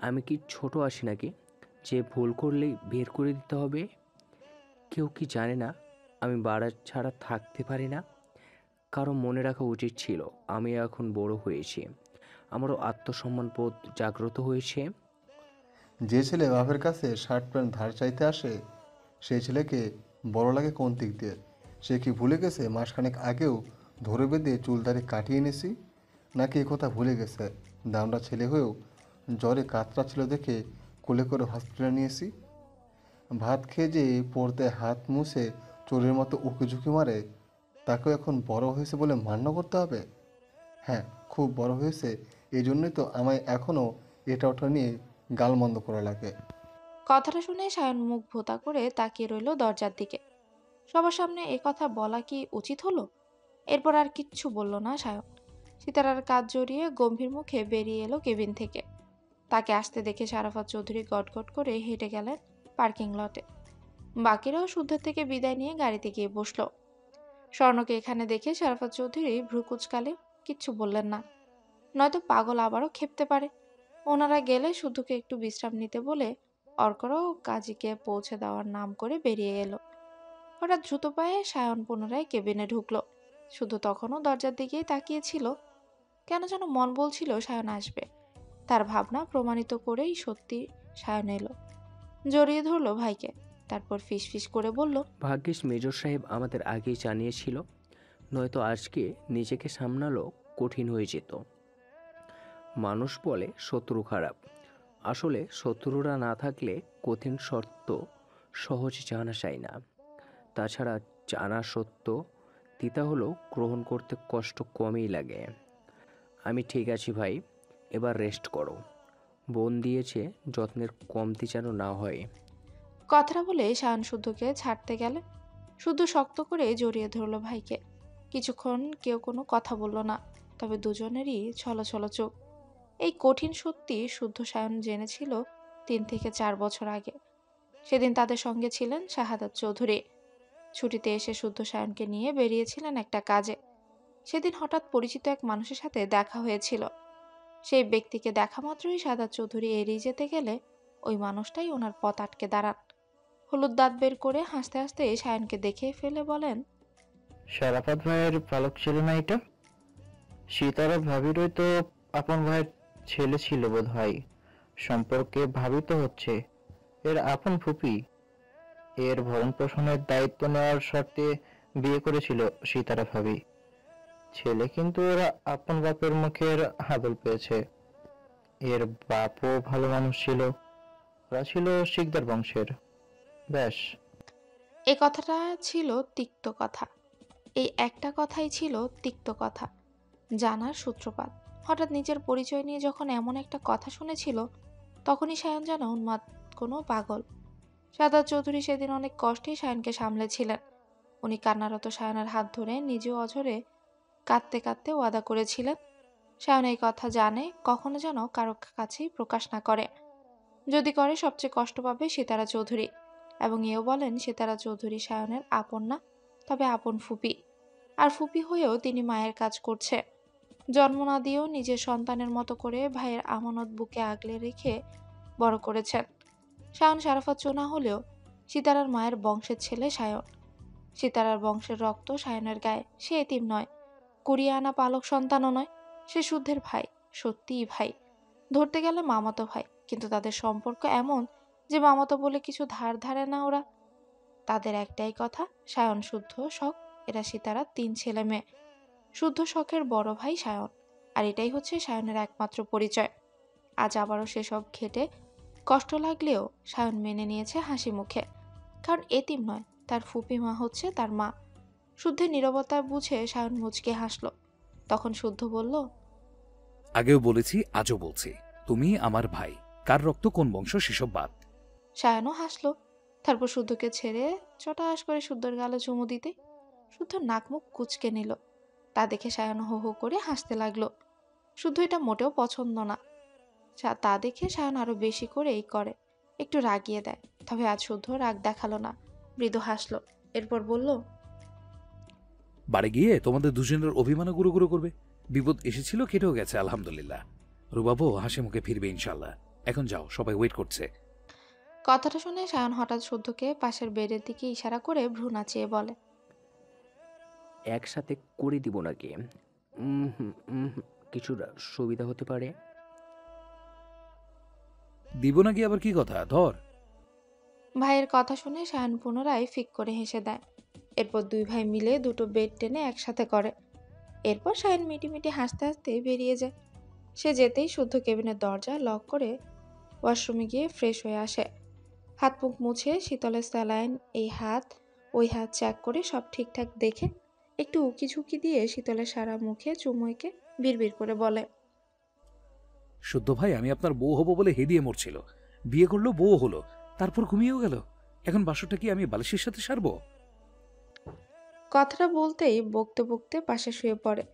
আমি কি ছোট আছি নাকি যে ভুল করলেই বের করে দিতে হবে? কেউ কি জানে না আমি বাড়া ছাড়া থাকতে পারি না? কারো মনে রাখা উচিত ছিল আমি এখন বড় হয়েছি, আমারও আত্মসম্মান বোধ জাগ্রত হয়েছে। যে ছেলে বাপের কাছে শার্ট প্যান্ট ধার চাইতে আসে, সেই ছেলেকে বড় লাগে কোন দিক দিয়ে? সে কি ভুলে গেছে মাসখানেক আগেও ধরে বেঁধে চুলদারি কাটিয়ে এনেছি? নাকি এ কথা ভুলে গেছে দামড়া ছেলে হয়েও জ্বরে কাতরা ছিল দেখে কোলে করে হসপিটালে নিয়েছি? ভাত খেয়ে যে পড়তে হাত মুছে চোরের মতো উঁকি মারে, তাকেও এখন বড় হয়েছে বলে মান্য করতে হবে? হ্যাঁ, খুব বড় হয়েছে, এই জন্যই তো আমায় এখনও এটা ওটা নিয়ে গালমন্দ করা লাগে। কথাটা শুনে সায়ন মুখ ভোঁতা করে তাকিয়ে রইল দরজার দিকে। সবার সামনে এ কথা বলা কি উচিত হলো? এরপর আর কিচ্ছু বলল না সায়ন। সিতারার কাজ জড়িয়ে গম্ভীর মুখে বেরিয়ে এলো কেবিন থেকে। তাকে আসতে দেখে শারাফাত চৌধুরী গটগট করে হেঁটে গেলেন পার্কিং লটে। বাকিরাও শুদ্ধের থেকে বিদায় নিয়ে গাড়িতে গিয়ে বসলো। স্বর্ণকে এখানে দেখে শারাফাত চৌধুরী ভ্রু কুচকালে কিচ্ছু বললেন না, নয়তো পাগল আবারও খেপতে পারে। ওনারা গেলে শুদ্ধকে একটু বিশ্রাম নিতে বলে অর্করাও কাজীকে পৌঁছে দেওয়ার নাম করে বেরিয়ে এলো। হঠাৎ দ্রুত পায়ে সায়ন পুনরায় কেবিনে ঢুকলো। শুধু তখনও দরজার দিকেই তাকিয়েছিল। কেন যেন মন বলছিল সায়ন আসবে। তার ভাবনা প্রমাণিত করেই সত্যি সায়ন এলো, জড়িয়ে ধরলো ভাইকে, তারপর ফিসফিস করে বলল, ভাগ্যিস মেজর সাহেব আমাদের আগেই জানিয়েছিল, নয়তো আজকে নিজেকে সামলালো কঠিন হয়ে যেত। মানুষ বলে শত্রু খারাপ, আসলে শত্রুরা না থাকলে কঠিন শর্ত সহজে জানা যায় না। তাছাড়া জানা সত্য তিতা হলেও গ্রহণ করতে কষ্ট কমই লাগে। আমি ঠিক আছি ভাই, এবার রেস্ট করো। বোন দিয়েছে, যত্নের কমতি যেন না হয়। কথাটা বলে সায়ন শুদ্ধকে ছাড়তে গেলে শুদ্ধ শক্ত করে জড়িয়ে ধরলো ভাইকে। কিছুক্ষণ কেউ কোনো কথা বলল না, তবে দুজনেরই ছলছল চোখ। এই কঠিন সত্যি শুদ্ধ সায়ন জেনেছিল 3 থেকে 4 বছর আগে। সেদিন তাদের সঙ্গে ছিলেন শাহাদাত চৌধুরী। ছুটিতে এসে শুদ্ধ সায়নকে নিয়ে বেরিয়েছিলেন একটা কাজে। সেদিন হঠাৎ পরিচিত এক মানুষের সাথে দেখা হয়েছিল। সেই ব্যক্তিকে দেখা মাত্রই শাহাদাত চৌধুরী এড়িয়ে যেতে গেলে ওই মানুষটাই ওনার পথ আটকে দাঁড়ান। হলুদ দাঁত বের করে হাসতে হাসতে সায়নকে দেখে ফেলে বলেন, শারাফাত ভাইয়ের পালক ছিল না এটা? সীতারা ভাবিরই তো আপন ভাইয়ের ছেলে ছিল বোধ হয়। সম্পর্কে ভাবি তো হচ্ছে এর আপন ফুপি। এর ভরণ পোষণের দায়িত্ব নেওয়ার শর্তে বিয়ে করেছিল সীতারা ভাবি। ছেলে কিন্তু এর আপন বাপের মুখের আদল পেয়েছে। এর বাপও ভালো মানুষ ছিল, ওরা ছিল শিকদার বংশের। ব্যাস। এই কথাটা ছিল তিক্ত কথা। এই একটা কথাই ছিল তিক্ত কথা, জানার সূত্রপাত। হঠাৎ নিজের পরিচয় নিয়ে যখন এমন একটা কথা শুনেছিল, তখনই সায়ন যেন উন্মাদ কোনো পাগল। শাহাদাত চৌধুরী সেদিন অনেক কষ্টেই সায়নকে সামলেছিলেন। উনি কান্নারত সায়নের হাত ধরে নিজেও অঝরে কাঁদতে কাঁদতে ওয়াদা করেছিলেন সায়ন এই কথা জানে কখনো যেন কারো কাছেই প্রকাশ না করে। যদি করে সবচেয়ে কষ্ট পাবে সিতারা চৌধুরী। এবং এও বলেন সিতারা চৌধুরী সায়নের আপন না, তবে আপন ফুপি। আর ফুপি হয়েও তিনি মায়ের কাজ করছে। জন্ম না দিয়েও নিজের সন্তানের মতো করে ভাইয়ের আমানত বুকে আগলে রেখে বড় করেছেন। সায়ন শারাফাত চোনা হলেও সিতারার মায়ের বংশের ছেলে সায়ন। সিতারার বংশের রক্ত সায়নের গায়ে। সে এতিম নয়, কুড়িয়ে আনা পালক সন্তানও নয়। সে শুদ্ধের ভাই, সত্যিই ভাই। ধরতে গেলে মামাতো ভাই, কিন্তু তাদের সম্পর্ক এমন যে মামাতো বলে কিছু ধার ধারে না ওরা। তাদের একটাই কথা, সায়ন শুদ্ধ শখ, এরা সিতারা 3 ছেলে মেয়ে। শুদ্ধ শখের বড় ভাই সায়ন, আর এটাই হচ্ছে সায়নের একমাত্র পরিচয়। আজ আবারও সেসব ঘেটে কষ্ট লাগলেও সায়ন মেনে নিয়েছে হাসি মুখে, কারণ এতিম নয়, তার ফুপি মা হচ্ছে তার মা। শুদ্ধের নীরবতা বুঝে সায়ন মুচকে হাসলো। তখন শুদ্ধ বলল, আগেও বলেছি, আজও বলছি, তুমি আমার ভাই। কার রক্ত কোন বংশ সেসব বাদ। সায়নও হাসলো। তারপর শুদ্ধকে ছেড়ে চটাস করে শুদ্ধর গালে চুমু দিতে শুদ্ধ নাক মুখ কুচকে নিল। তা দেখে সায়ন হো হো করে হাসতে লাগলো। শুদ্ধ এটা মোটেও পছন্দ না। তা দেখে সায়ন আরো বেশি করে এই করে, একটু রাগিয়ে দেয়। তবে আজ শুদ্ধ রাগ দেখালো না, মৃদু হাসলো। এরপর বলল, বাড়ি গিয়ে তোমাদের দুজনের অভিমানও গুঁড়ো গুঁড়ো করবে। বিপদ এসেছিল, কেটেও গেছে আলহামদুলিল্লাহ। রুবাবু হাসি মুখে ফিরবে ইনশাল্লাহ। এখন যাও, সবাই ওয়েট করছে। কথাটা শুনে সায়ন হঠাৎ শুদ্ধকে পাশের বেডের দিকে ইশারা করে ভ্রু নাচিয়ে বলে, একসাথে করে দিব নাকি? কিছুটা সুবিধা হতে পারে। দিব নাকি আবার কি কথা, ধর। ভাইয়ের কথা শুনে সায়ন পুনরায় ফিক করে হেসে দেয়। এরপর দুই ভাই মিলে দুটো বেড টেনে একসাথে করে। এরপর সায়ন মিটিমিটি হাসতে হাসতে বেরিয়ে যায়। সে যেতেই শুদ্ধ কেবিনের দরজা লক করে ওয়াশরুমে গিয়ে ফ্রেশ হয়ে আসে। হাত মুখ মুছে শীতলের স্যালাইন এই হাত ওই হাত চেক করে সব ঠিকঠাক দেখে একটু উকি ঝুঁকি দিয়ে শীতলের সারা মুখে চুমুইকে বিড়বিড় করে বলে, শুদ্ধ ভাই, আমি আপনার বউ হব বলে হেদিয়ে মরছিল। বিয়ে করলো, বউ হলো। তারপর ঘুমিয়েও গেল। এখন বাসরটা কি আমি বালিশের সাথে সারবো? কথাটা বলতেই বকতে বকতে পাশে শুয়ে পড়ে।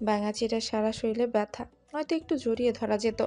ব্যাঙাচিটার সারা শরীরে ব্যথা, নয়তো একটু জড়িয়ে ধরা যেত।